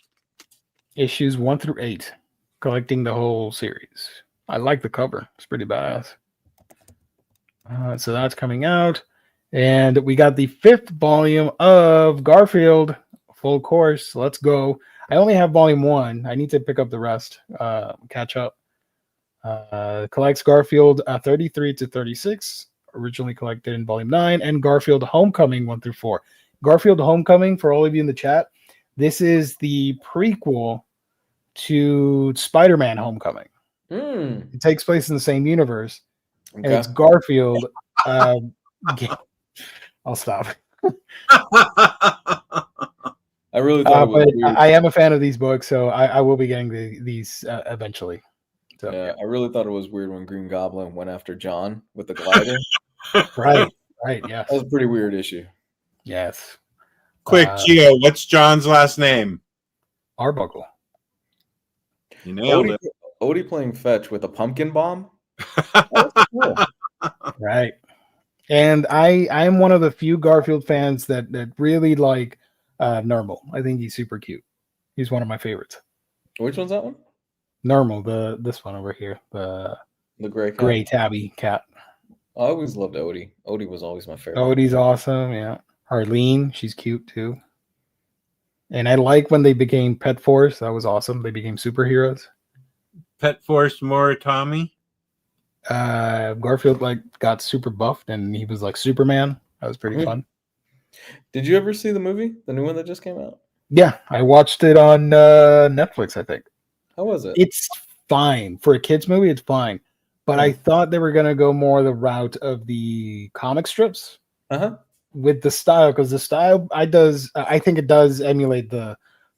Issues 1 through 8, collecting the whole series. I like the cover. It's pretty badass. So that's coming out. And we got the 5th volume of Garfield, full course. Let's go. I only have volume 1. I need to pick up the rest, catch up. Collects Garfield 33 to 36, originally collected in volume 9, and Garfield Homecoming 1 through 4. Garfield Homecoming, for all of you in the chat, this is the prequel to Spider-Man Homecoming. It takes place in the same universe. Okay. And it's Garfield. I'll stop. I really thought it was but weird. I am a fan of these books, so I will be getting these eventually. So, Yeah, I really thought it was weird when Green Goblin went after John with the glider. right, yes. That was a pretty weird issue. Yes. Quick, Gio, what's John's last name? Arbuckle. You nailed it. Odie playing fetch with a pumpkin bomb. That was cool. Right. And I'm one of the few Garfield fans that really like Normal. I think he's super cute. He's one of my favorites. Which one's that one? Normal, this one over here, the gray cat. gray tabby cat. I always loved Odie. Odie was always my favorite. Odie's awesome, yeah. Harleen, she's cute too. And I like when they became Pet Force. That was awesome. They became superheroes. Pet Force Murakami. Garfield got super buffed and he was like Superman. That was pretty fun. Did you ever see the movie, the new one that just came out? Yeah, I watched it on Netflix, I think. How was it? It's fine. For a kid's movie, it's fine. But I thought they were going to go more the route of the comic strips with the style, because the style I think it does emulate the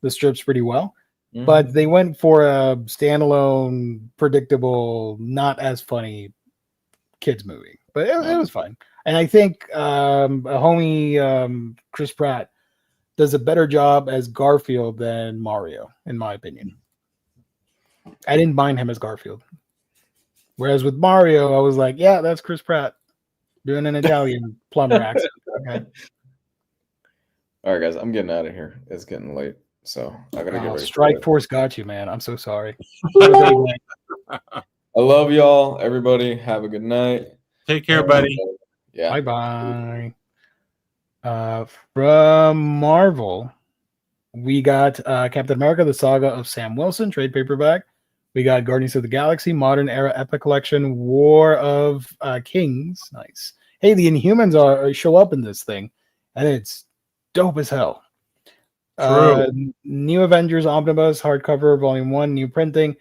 strips pretty well. Mm-hmm. But they went for a standalone, predictable, not as funny kids movie. But it was fine. And I think a homie, Chris Pratt, does a better job as Garfield than Mario, in my opinion. I didn't mind him as Garfield. Whereas with Mario, I was like, yeah, that's Chris Pratt doing an Italian plumber accent. Okay. All right, guys, I'm getting out of here. It's getting late, so I gotta get ready. Strike Force got you, man. I'm so sorry. I love y'all, everybody. Have a good night. Take care, buddy. Yeah. Bye bye. From Marvel, we got Captain America: The Saga of Sam Wilson trade paperback. We got Guardians of the Galaxy Modern Era Epic Collection War of Kings. Nice. Hey, the Inhumans show up in this thing, and it's dope as hell. New Avengers Omnibus hardcover Volume 1, new printing.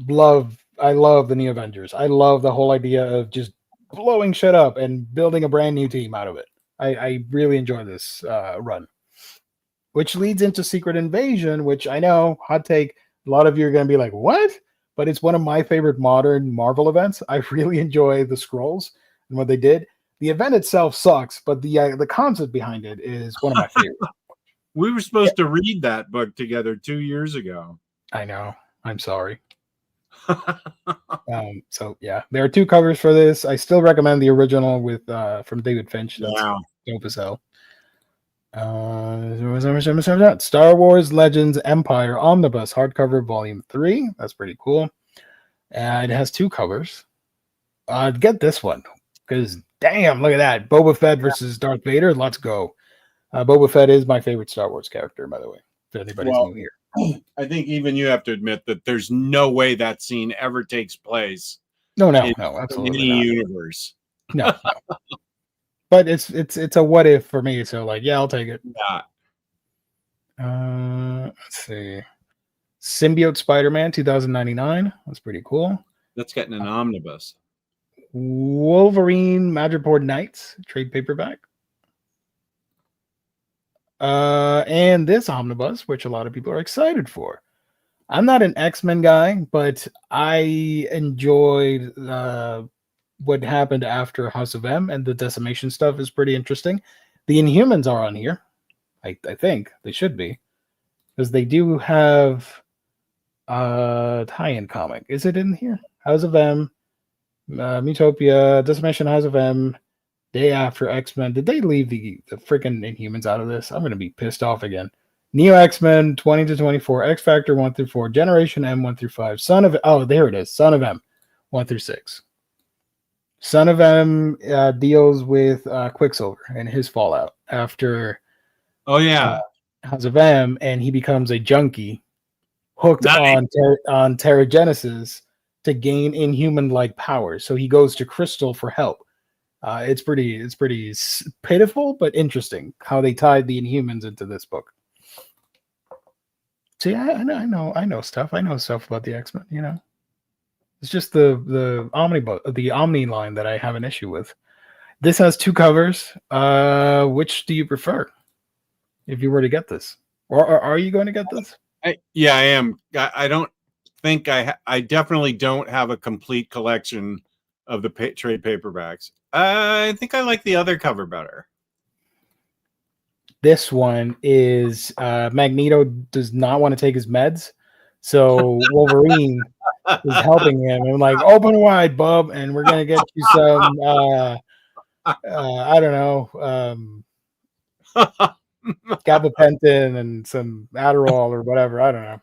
I love the New Avengers. I love the whole idea of just blowing shit up and building a brand new team out of it. I really enjoy this run. Which leads into Secret Invasion, which I know, hot take, A lot of you are going to be like, what? But it's one of my favorite modern Marvel events. I really enjoy the scrolls and what they did. The event itself sucks, but the concept behind it is one of my favorites. We were supposed to read that book together 2 years ago. I know. I'm sorry. So yeah, there are 2 covers for this. I still recommend the original with from David Finch. That's dope as hell. Star Wars Legends Empire Omnibus hardcover volume 3. That's pretty cool. It has 2 covers. Get this one because damn, look at that. Boba Fett versus Darth Vader. Let's go. Boba Fett is my favorite Star Wars character, by the way. If anybody's new here. I think even you have to admit that there's no way that scene ever takes place. No, in absolutely any not. universe. No. But it's a what if for me. So like, yeah, I'll take it. Yeah. Let's see. Symbiote Spider-Man 2099. That's pretty cool. That's getting an omnibus. Wolverine Madripoor Knights trade paperback. And this omnibus, which a lot of people are excited for. I'm not an X-Men guy, but I enjoyed what happened after House of M, and the Decimation stuff is pretty interesting. The Inhumans are on here. I think they should be, because they do have tie-in comic. Is it in here? House of M, Mutopia, Decimation, House of M, Day After, X-Men. Did they leave the freaking Inhumans out of this? I'm going to be pissed off again. Neo X-Men 20 to 24, X Factor 1 through 4, Generation M 1 through 5, there it is, Son of M 1 through 6. Son of M deals with Quicksilver and his fallout after House of M, and he becomes a junkie hooked on Terrigenesis to gain inhuman-like powers. So he goes to Crystal for help. It's pretty pitiful but interesting how they tied the Inhumans into this book. See, I know stuff. I know stuff about the X-Men. You know, it's just the Omni line that I have an issue with. This has 2 covers. Which do you prefer? If you were to get this, or are you going to get this? I am. I don't think I definitely don't have a complete collection of the trade paperbacks. I think I like the other cover better. This one is Magneto does not want to take his meds, so Wolverine is helping him. And like, open wide, bub, and we're gonna get you some I don't know, gabapentin and some Adderall or whatever. I don't know.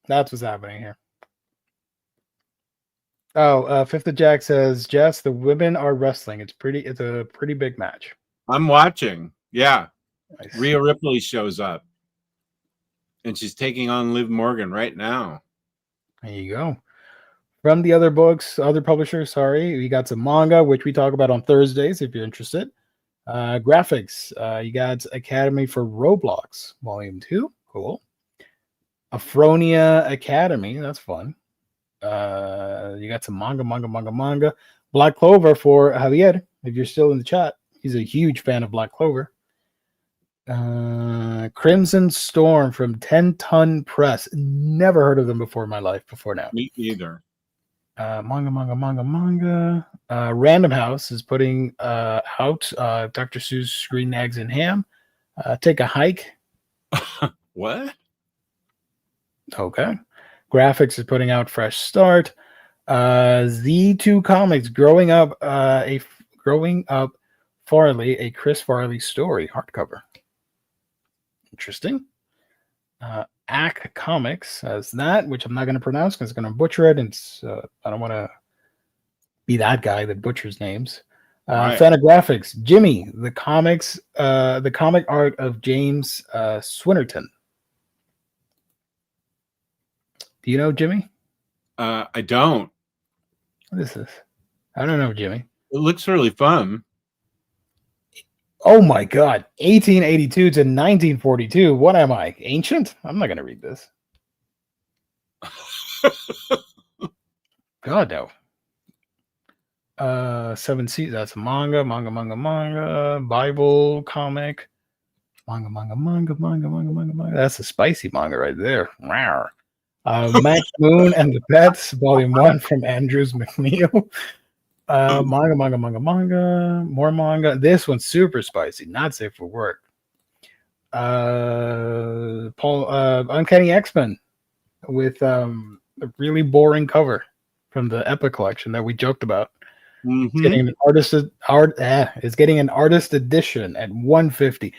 That's what's happening here. Oh, Fifth of Jack says, Jess, the women are wrestling. It's a pretty big match. I'm watching. Yeah. Nice. Rhea Ripley shows up. And she's taking on Liv Morgan right now. There you go. From the other books, other publishers, we got some manga, which we talk about on Thursdays if you're interested. Graphics, you got Academy for Roblox, Volume 2. Cool. Aphronia Academy, that's fun. You got some manga. Black Clover for Javier, if you're still in the chat. He's a huge fan of Black Clover. Crimson Storm from 10 Ton Press. Never heard of them before in my life before now. Me either. Manga. Random House is putting out Dr. Seuss Green Eggs and Ham. Take a Hike. What? Okay. Graphics is putting out Fresh Start. Z2 Comics, Growing Up Farley, a Chris Farley story, hardcover. Interesting. AQ Comics has that, which I'm not going to pronounce because I'm going to butcher it, and I don't want to be that guy that butchers names. Right. Fantagraphics, Jimmy, the comic art of James Swinnerton. Do you know Jimmy? I don't. What is this? I don't know Jimmy. It looks really fun. Oh my God. 1882 to 1942. What am I? Ancient? I'm not going to read this. God, no. 7 Seas. That's manga. Bible comic. Manga. That's a spicy manga right there. Rawr. Max Moon and the Pets, Volume 1 from Andrews McNeil. Manga. More manga. This one's super spicy, not safe for work. Uncanny X-Men with a really boring cover from the Epic collection that we joked about. It's getting an it's getting an artist edition at $150.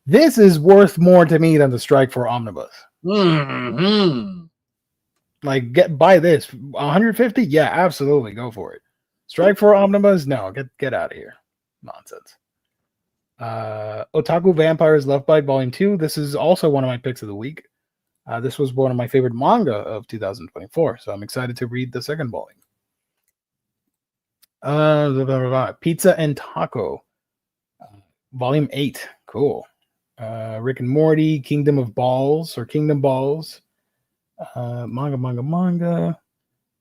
This is worth more to me than the Strike for Omnibus. Like, buy this. $150? Yeah, absolutely, go for it. Strike for Omnibus? No, get out of here. Nonsense. Otaku Vampires Love Bite Volume 2. This is also one of my picks of the week. This was one of my favorite manga of 2024, so I'm excited to read the second volume. Pizza and Taco, Volume 8. Cool. Rick and Morty, Kingdom Balls. Manga.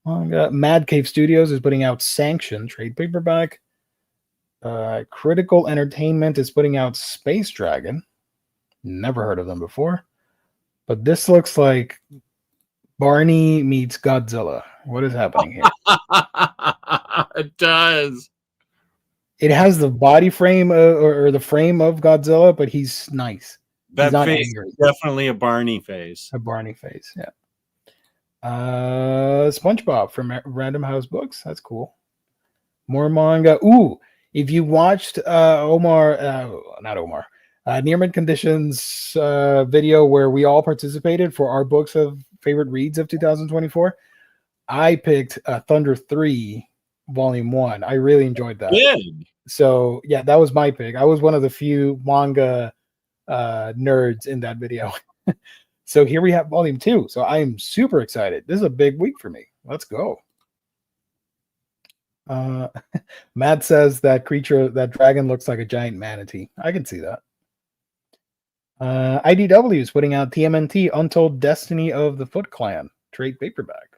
Mad Cave Studios is putting out Sanction trade paperback. Critical Entertainment is putting out Space Dragon. Never heard of them before. But this looks like Barney meets Godzilla. What is happening here? It does. It has the body frame or the frame of Godzilla, but he's nice. That he's not face angry. is definitely a Barney face. A Barney face, yeah. SpongeBob from Random House Books. That's cool. More manga. Ooh, if you watched Nearman Conditions video where we all participated for our books of favorite reads of 2024, I picked Thunder 3 Volume 1. I really enjoyed that. Good. So yeah, that was my pick. I was one of the few manga nerds in that video. So here we have Volume 2. So I am super excited. This is a big week for me. Let's go. Matt says that dragon looks like a giant manatee. I can see that. IDW is putting out TMNT Untold Destiny of the Foot Clan trade paperback.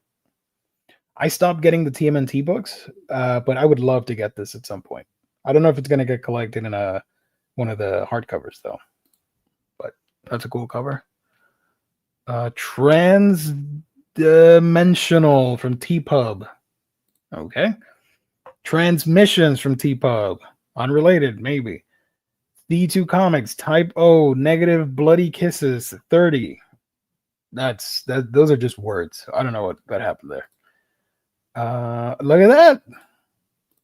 I stopped getting the TMNT books, but I would love to get this at some point. I don't know if it's going to get collected in one of the hardcovers, though. But that's a cool cover. Transdimensional from TPub. Okay. Transmissions from TPub. Unrelated, maybe. D2 Comics, Type O, Negative Bloody Kisses, 30. Those are just words. I don't know what happened there. Look at that.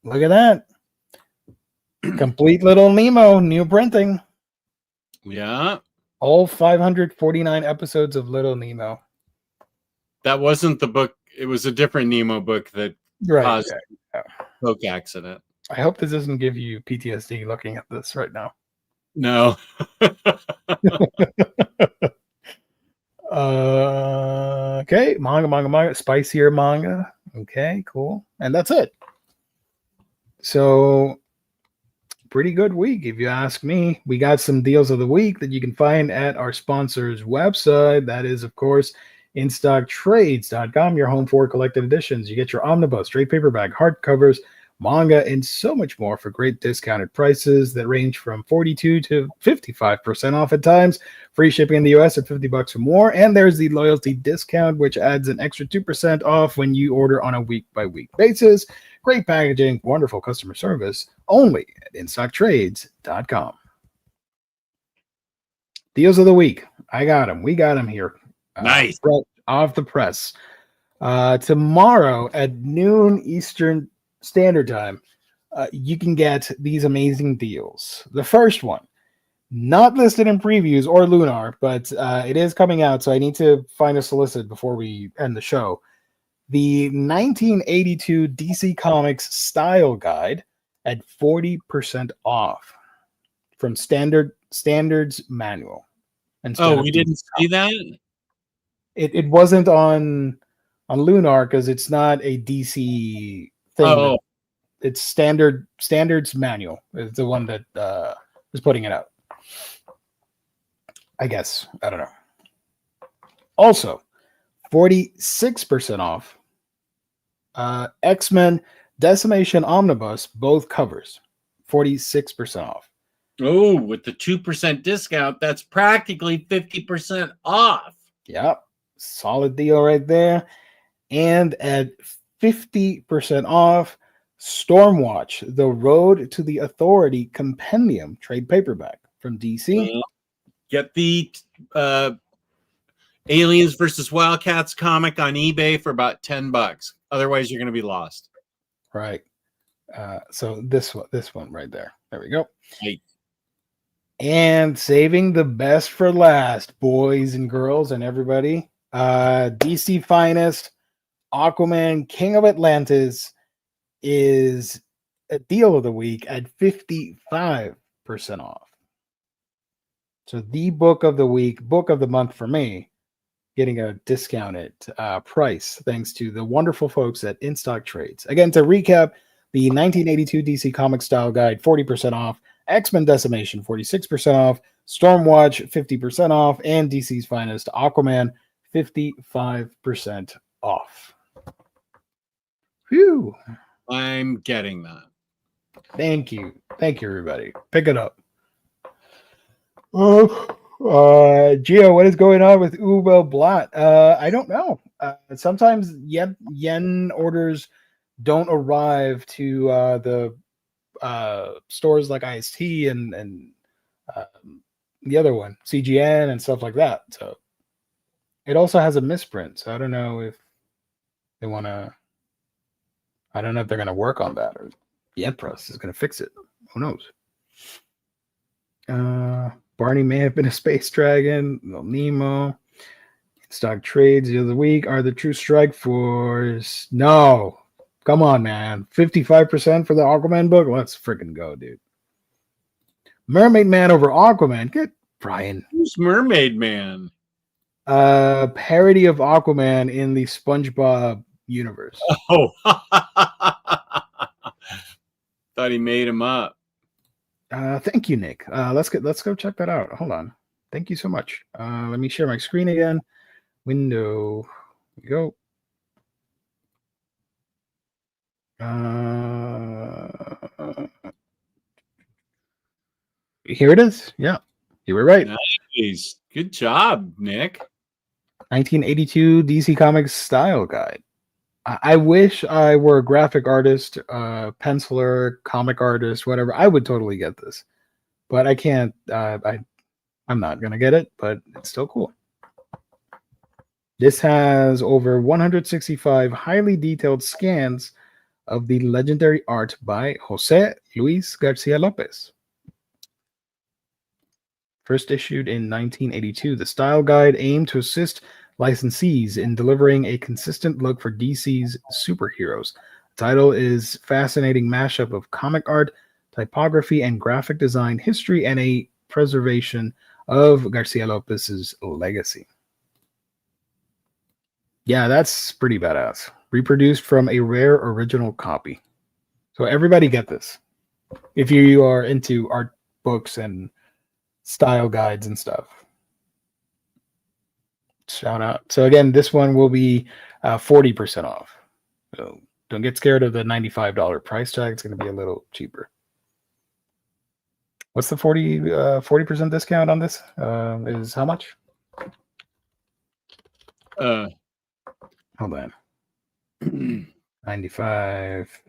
Look at that. Complete Little Nemo, new printing. Yeah. All 549 episodes of Little Nemo. That wasn't the book. It was a different Nemo book that caused a book accident. I hope this doesn't give you PTSD looking at this right now. No. Okay, manga, spicier manga. Okay, cool. And that's it. So, pretty good week, if you ask me. We got some deals of the week that you can find at our sponsor's website. That is, of course, InStockTrades.com, your home for collected editions. You get your omnibus, trade paperback, hardcovers, manga, and so much more for great discounted prices that range from 42 to 55% off at times. Free shipping in the US at $50 or more. And there's the loyalty discount, which adds an extra 2% off when you order on a week-by-week basis. Great packaging, wonderful customer service, only at InStockTrades.com. Deals of the week. I got them. We got them here. Nice. Off the press. Tomorrow at noon Eastern Standard Time, you can get these amazing deals. The first one, not listed in previews or Lunar, but it is coming out, so I need to find a solicit before we end the show. The 1982 DC Comics Style Guide at 40% off from Standards Manual. We didn't see that? It wasn't on Lunar because it's not a DC thing. Oh. It's Standards Manual is the one that is putting it out. I guess. I don't know. Also, 46% off X-Men Decimation Omnibus, both covers. 46% off. Oh, with the 2% discount, that's practically 50% off. Yep. Solid deal right there. And at 50% off, Stormwatch, The Road to the Authority Compendium trade paperback from DC. Get the Aliens versus Wildcats comic on eBay for about $10. Otherwise, you're going to be lost. Right. So this one right there. There we go. Right. And saving the best for last, boys and girls and everybody. DC Finest, Aquaman, King of Atlantis is a deal of the week at 55% off. So the book of the week, book of the month for me, getting a discounted price thanks to the wonderful folks at In Stock Trades. Again, to recap, the 1982 DC Comic Style Guide, 40% off. X-Men Decimation, 46% off. Stormwatch, 50% off. And DC's Finest, Aquaman, 55% off. Phew. I'm getting that. Thank you. Thank you, everybody. Pick it up. Gio, what is going on with Uwe Blatt? I don't know. Sometimes yen orders don't arrive to the stores like IST and the other one, CGN and stuff like that. So it also has a misprint. So I don't know if they want to. I don't know if they're going to work on that or Yen Press is going to fix it. Who knows? Barney may have been a space dragon. Little Nemo. Stock trades the other week are the True Strike Force. No. Come on, man. 55% for the Aquaman book? Let's freaking go, dude. Mermaid Man over Aquaman. Get Brian. Who's Mermaid Man? Parody of Aquaman in the SpongeBob universe. Oh. Thought he made him up. Thank you, Nick. Let's go check that out. Hold on. Thank you so much. Let me share my screen again. Window. Here we go. Here it is. Yeah, you were right. Nice. Good job, Nick. 1982 DC Comics Style Guide. I wish I were a graphic artist, penciler, comic artist, whatever. I would totally get this, but I can't. I'm not gonna get it, but it's still cool. This has over 165 highly detailed scans of the legendary art by Jose Luis Garcia Lopez. First issued in 1982, the Style Guide aimed to assist licensees in delivering a consistent look for DC's superheroes. The title is fascinating mashup of comic art, typography, and graphic design history, and a preservation of Garcia Lopez's legacy. Yeah, that's pretty badass. Reproduced from a rare original copy. So everybody get this. If you are into art books and style guides and stuff. Shout out. So again, this one will be 40% off. So don't get scared of the $95 price tag. It's going to be a little cheaper. What's the 40% discount on this? Is how much? Hold on. 95,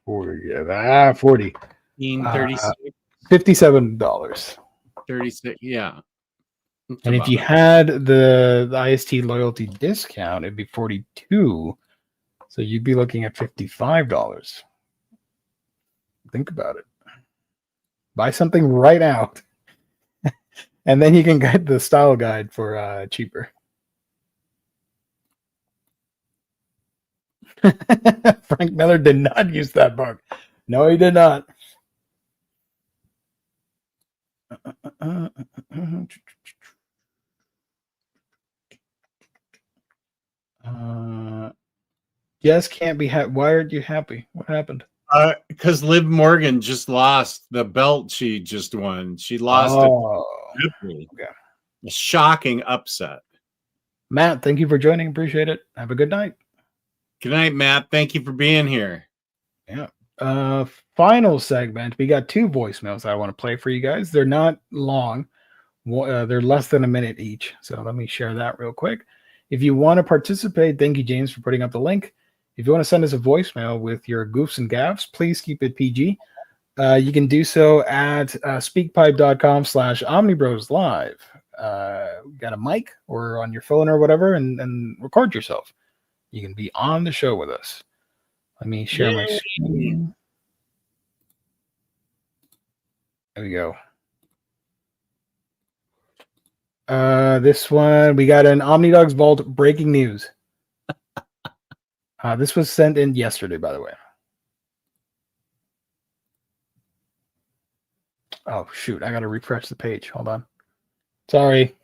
40. Yeah, 40. 36. $57. 36. Yeah. And if you had the IST loyalty discount, it'd be 42. So you'd be looking at $55. Think about it. Buy something right now. And then you can get the style guide for cheaper. Frank Miller did not use that book. No, he did not. Jess can't be happy. Why aren't you happy? What happened? Because Liv Morgan just lost the belt she just won. She lost it. Okay. A shocking upset. Matt, thank you for joining. Appreciate it. Have a good night. Good night, Matt. Thank you for being here. Yeah. Final segment. We got 2 voicemails I want to play for you guys. They're not long. They're less than a minute each. So let me share that real quick. If you want to participate, thank you, James, for putting up the link. If you want to send us a voicemail with your goofs and gaffs, please keep it PG. You can do so at speakpipe.com/omnibroslive. Got a mic or on your phone or whatever, and record yourself. You can be on the show with us. Let me share my screen. There we go. This one, we got an OmniDogs Vault breaking news. This was sent in yesterday, by the way. Oh, shoot. I got to refresh the page. Hold on. Sorry.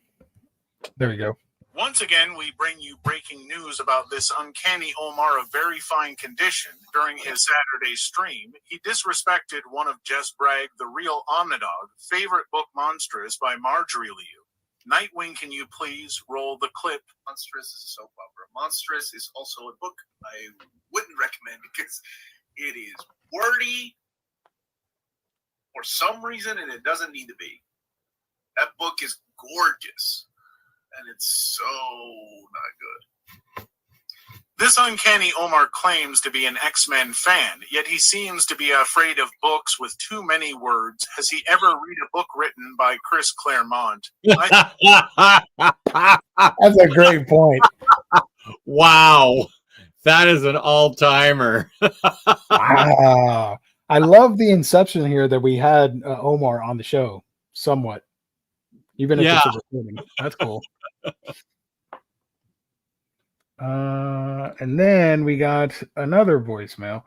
There we go. Once again, we bring you breaking news about this uncanny Omar of very fine condition. During his Saturday stream, he disrespected one of Jess Bragg, the real Omnidog, favorite book Monstrous by Marjorie Liu. Nightwing, can you please roll the clip? Monstrous is a soap opera. Monstrous is also a book I wouldn't recommend because it is wordy for some reason, and it doesn't need to be. That book is gorgeous, and it's so not good. This uncanny Omar claims to be an X-Men fan, yet he seems to be afraid of books with too many words. Has he ever read a book written by Chris Claremont? That's a great point. Wow. That is an all-timer. Wow. I love the inception here that we had Omar on the show, somewhat. Even if it's a recording. That's cool. And then we got another voicemail.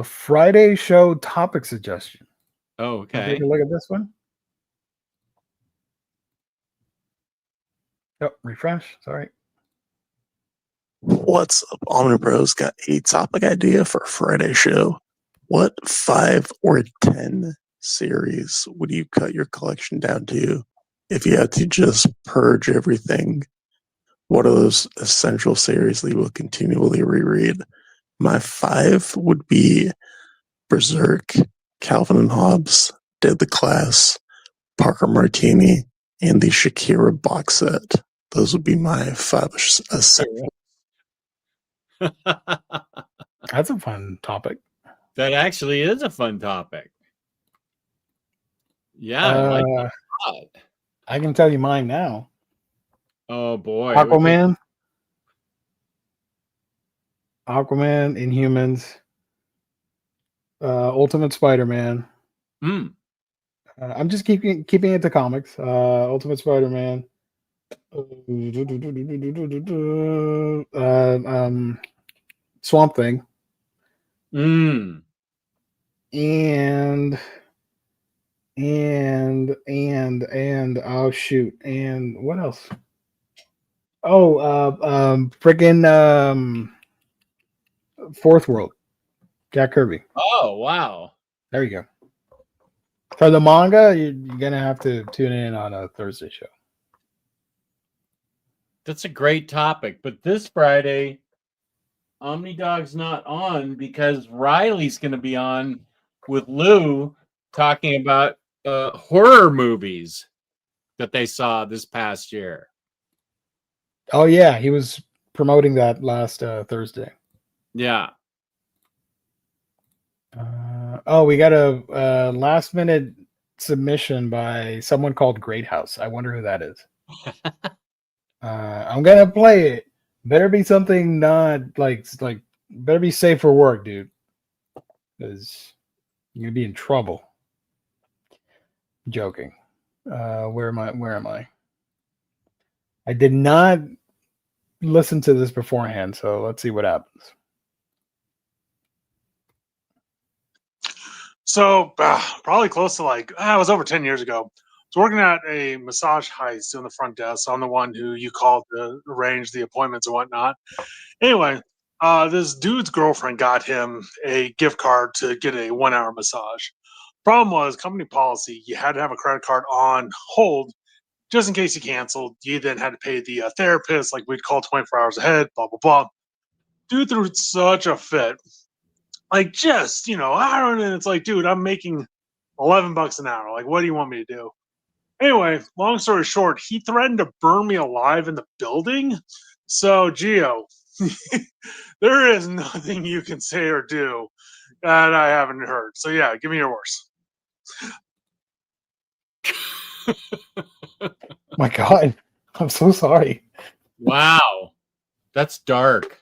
Friday show topic suggestion. Oh, okay. Take a look at this one. Oh, refresh. Sorry. What's up, Omnibros? Got a topic idea for a Friday show. What 5 or 10 series would you cut your collection down to if you had to just purge everything? What are those essential series that you will continually reread? My 5 would be Berserk, Calvin and Hobbes, Deadly Class, Parker Martini, and the Shakira box set. Those would be my 5 essential. That's a fun topic. That actually is a fun topic. Yeah, I like that a lot. I can tell you mine now. Oh boy. Aquaman, Inhumans, Ultimate Spider-Man. I'm just keeping it to comics. Ultimate Spider-Man. Swamp Thing. And oh shoot, and what else? Freaking Fourth World, Jack Kirby. Oh wow, there you go. For the manga, you're gonna have to tune in on a Thursday show. That's a great topic, but this Friday, OmniDog's not on because Riley's going to be on with Lou talking about horror movies that they saw this past year. Oh yeah, he was promoting that last Thursday. Yeah. We got a last minute submission by someone called Great House. I wonder who that is. I'm gonna play it. Better be something not like better be safe for work, dude. Because you're gonna be in trouble. Joking. Where am I? I did not listen to this beforehand, so let's see what happens. So probably close to it was over 10 years ago. I was working at a massage heist doing the front desk. So I'm the one who you called to arrange the appointments and whatnot. Anyway, this dude's girlfriend got him a gift card to get a 1-hour massage. Problem was, company policy, you had to have a credit card on hold just in case you canceled. You then had to pay the therapist, like we'd call 24 hours ahead, blah, blah, blah. Dude threw such a fit. Like, just, I don't know. It's like, dude, I'm making $11 an hour. Like, what do you want me to do? Anyway, long story short, he threatened to burn me alive in the building. So, Gio, there is nothing you can say or do that I haven't heard. So, yeah, give me your worst. My God, I'm so sorry. Wow, that's dark.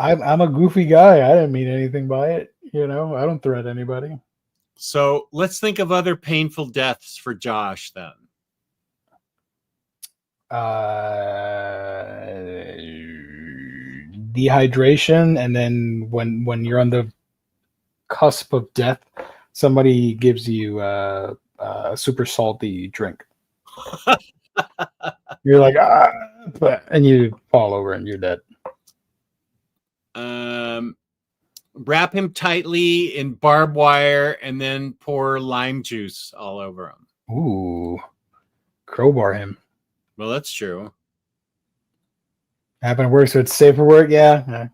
I'm a goofy guy. I didn't mean anything by it. I don't threat anybody. So let's think of other painful deaths for Josh then. Dehydration, and then when you're on the cusp of death, somebody gives you a super salty drink. You're like, and you fall over and you're dead. Wrap him tightly in barbed wire and then pour lime juice all over him. Ooh, crowbar him. Well, that's true. Happen to work, so it's safer work. Yeah.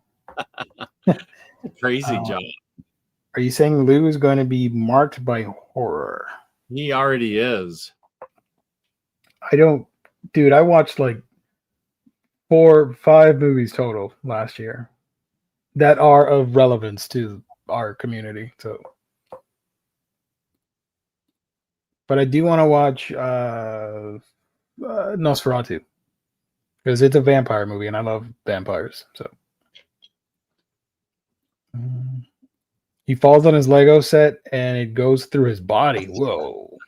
Crazy job. Are you saying Lou is going to be marked by horror? He already is. Dude, I watched like 4 or 5 movies total last year that are of relevance to our community. So, but I do want to watch Nosferatu because it's a vampire movie and I love vampires. So he falls on his Lego set and it goes through his body. Whoa.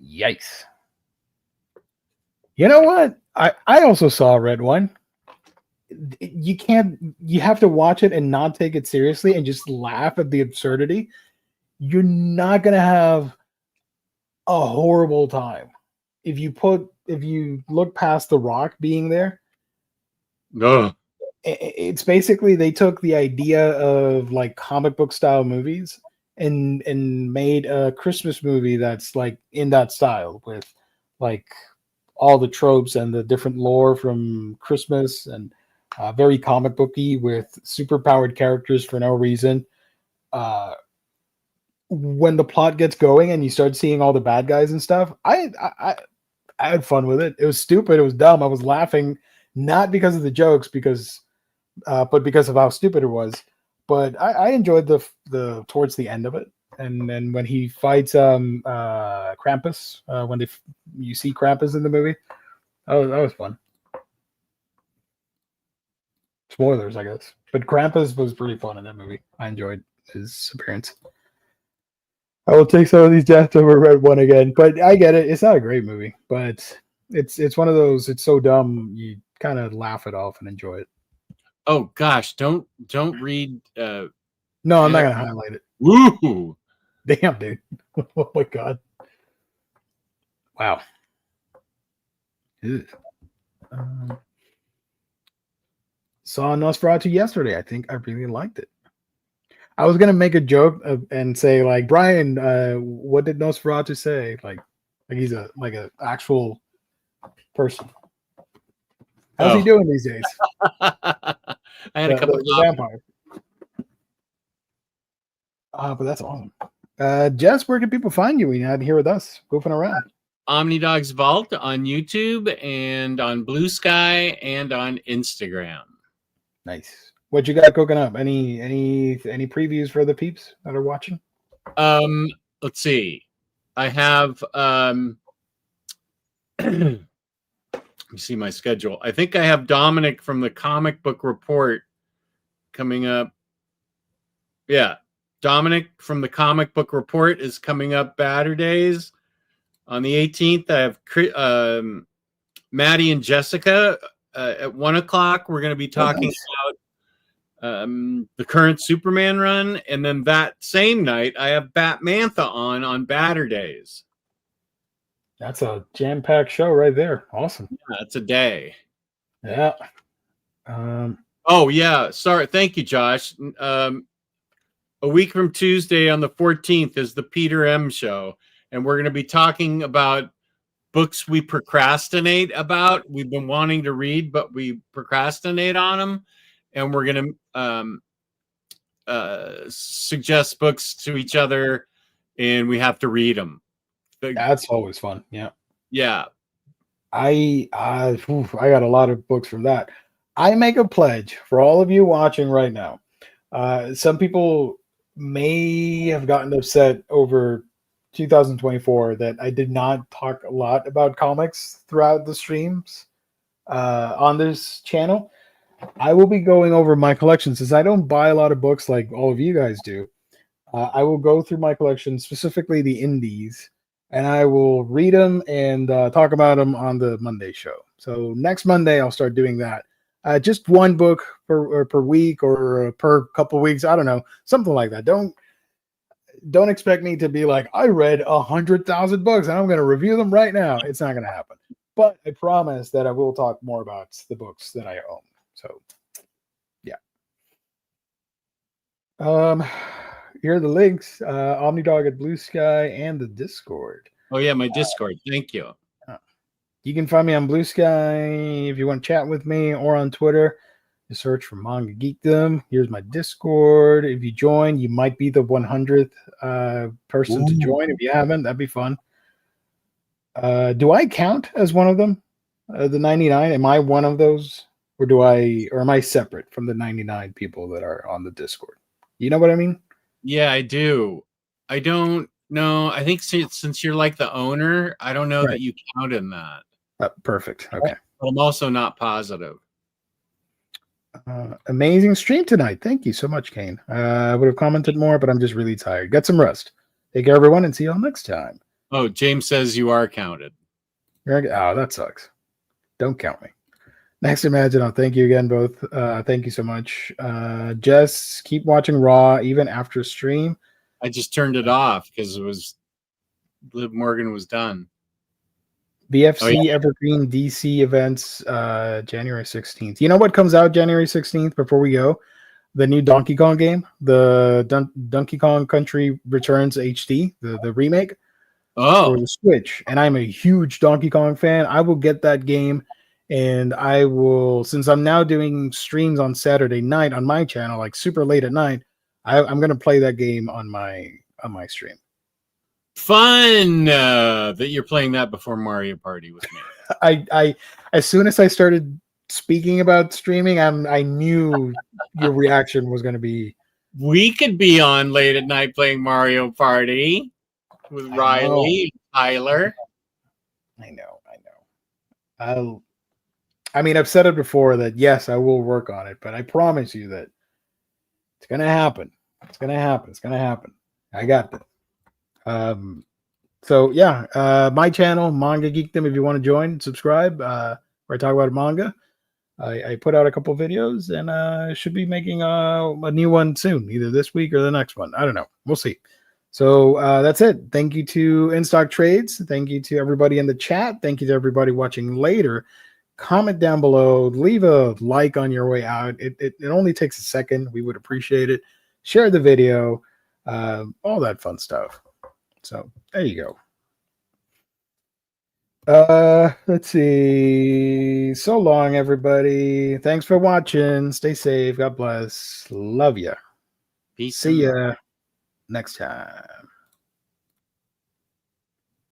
Yikes. You know what? I also saw Red One. You have to watch it and not take it seriously and just laugh at the absurdity. You're not going to have a horrible time. If you look past The Rock being there, No. It's basically they took the idea of like comic book style movies and made a Christmas movie that's like in that style with like all the tropes and the different lore from Christmas and very comic booky with super powered characters for no reason. When the plot gets going and you start seeing all the bad guys and stuff, I had fun with it. It was stupid. It was dumb. I was laughing not because of the jokes, but because of how stupid it was. But I enjoyed the towards the end of it, and then when he fights Krampus, when you see Krampus in the movie, that was fun. Spoilers, I guess, but Krampus was pretty fun in that movie. I enjoyed his appearance. I will take some of these deaths over Red One again, but I get it. It's not a great movie, but it's one of those. It's so dumb you kind of laugh it off and enjoy it. Oh gosh, don't read. No, I'm not gonna highlight it. Woo! Damn, dude. Oh my God. Wow. Saw Nosferatu yesterday. I think I really liked it. I was gonna make a joke and say like, Brian, what did Nosferatu say? Like he's a actual person. How's he doing these days? I had a couple of vampire. But that's awesome. Jess, where can people find you when you're not here with us, goofing around? Omnidog's Vault on YouTube and on Blue Sky and on Instagram. Nice. What you got cooking up? Any previews for the peeps that are watching? Let's see. I have let me see my schedule. I think I have Dominic from the Comic Book Report coming up. Yeah. Dominic from the Comic Book Report is coming up Saturdays. On the 18th, I have Maddie and Jessica at 1 o'clock. We're going to be talking about the current Superman run. And then that same night, I have Batmantha on Saturdays. That's a jam-packed show right there. Awesome. Yeah, it's a day. Yeah. Oh, yeah. Sorry. Thank you, Josh. A week from Tuesday on the 14th is the Peter M. Show. And we're going to be talking about books we procrastinate about. We've been wanting to read, but we procrastinate on them. And we're going suggest books to each other, and we have to read them. That's always fun. Yeah. Yeah. I got a lot of books from that. I make a pledge for all of you watching right now. Some people may have gotten upset over 2024 that I did not talk a lot about comics throughout the streams on this channel. I will be going over my collection since I don't buy a lot of books like all of you guys do. I will go through my collection, specifically the indies, and I will read them and talk about them on the Monday show. So next Monday, I'll start doing that. Just one book per week or per couple weeks. I don't know, something like that. Don't expect me to be like, I read 100,000 books and I'm going to review them right now. It's not going to happen. But I promise that I will talk more about the books that I own. So, yeah. Here are the links: Omnidog at Blue Sky and the Discord. Oh yeah, my Discord. Thank you. You can find me on Blue Sky if you want to chat with me, or on Twitter. Just search for Manga Geekdom. Here's my Discord. If you join, you might be the 100th person to join. If you haven't, that'd be fun. Do I count as one of them? The 99? Am I one of those? Or am I separate from the 99 people that are on the Discord? You know what I mean? Yeah, I do. I don't know. I think since you're like the owner, I don't know that you count in that. Perfect. Okay. But I'm also not positive. Amazing stream tonight. Thank you so much, Kane. I would have commented more, but I'm just really tired. Get some rest. Take care, everyone, and see you all next time. Oh, James says you are counted. Oh, that sucks. Don't count me. Next Imagine, I'll thank you again, both. Thank you so much. Jess, keep watching Raw even after stream. I just turned it off because Liv Morgan was done. BFC Evergreen DC events, January 16th. You know what comes out January 16th before we go? The new Donkey Kong game, the Donkey Kong Country Returns HD, the remake for the Switch. And I'm a huge Donkey Kong fan. I will get that game, and I will, since I'm now doing streams on Saturday night on my channel, like super late at night, I'm going to play that game on my stream. Fun that you're playing that before Mario Party with me. I as soon as I started speaking about streaming, I knew your reaction was going to be. We could be on late at night playing Mario Party with Riley, Tyler. I know. I mean, I've said it before that yes, I will work on it, but I promise you that it's going to happen. It's going to happen. I got this. So yeah, my channel, Manga Geekdom, if you want to join, subscribe, where I talk about manga. I put out a couple videos, and I should be making a new one soon, either this week or the next one. I don't know. We'll see. So that's it. Thank you to In Stock Trades. Thank you to everybody in the chat. Thank you to everybody watching later. Comment down below. Leave a like on your way out. It only takes a second. We would appreciate it. Share the video. All that fun stuff. So there you go. Let's see. So long, everybody. Thanks for watching. Stay safe. God bless. Love ya. Peace. See ya next time.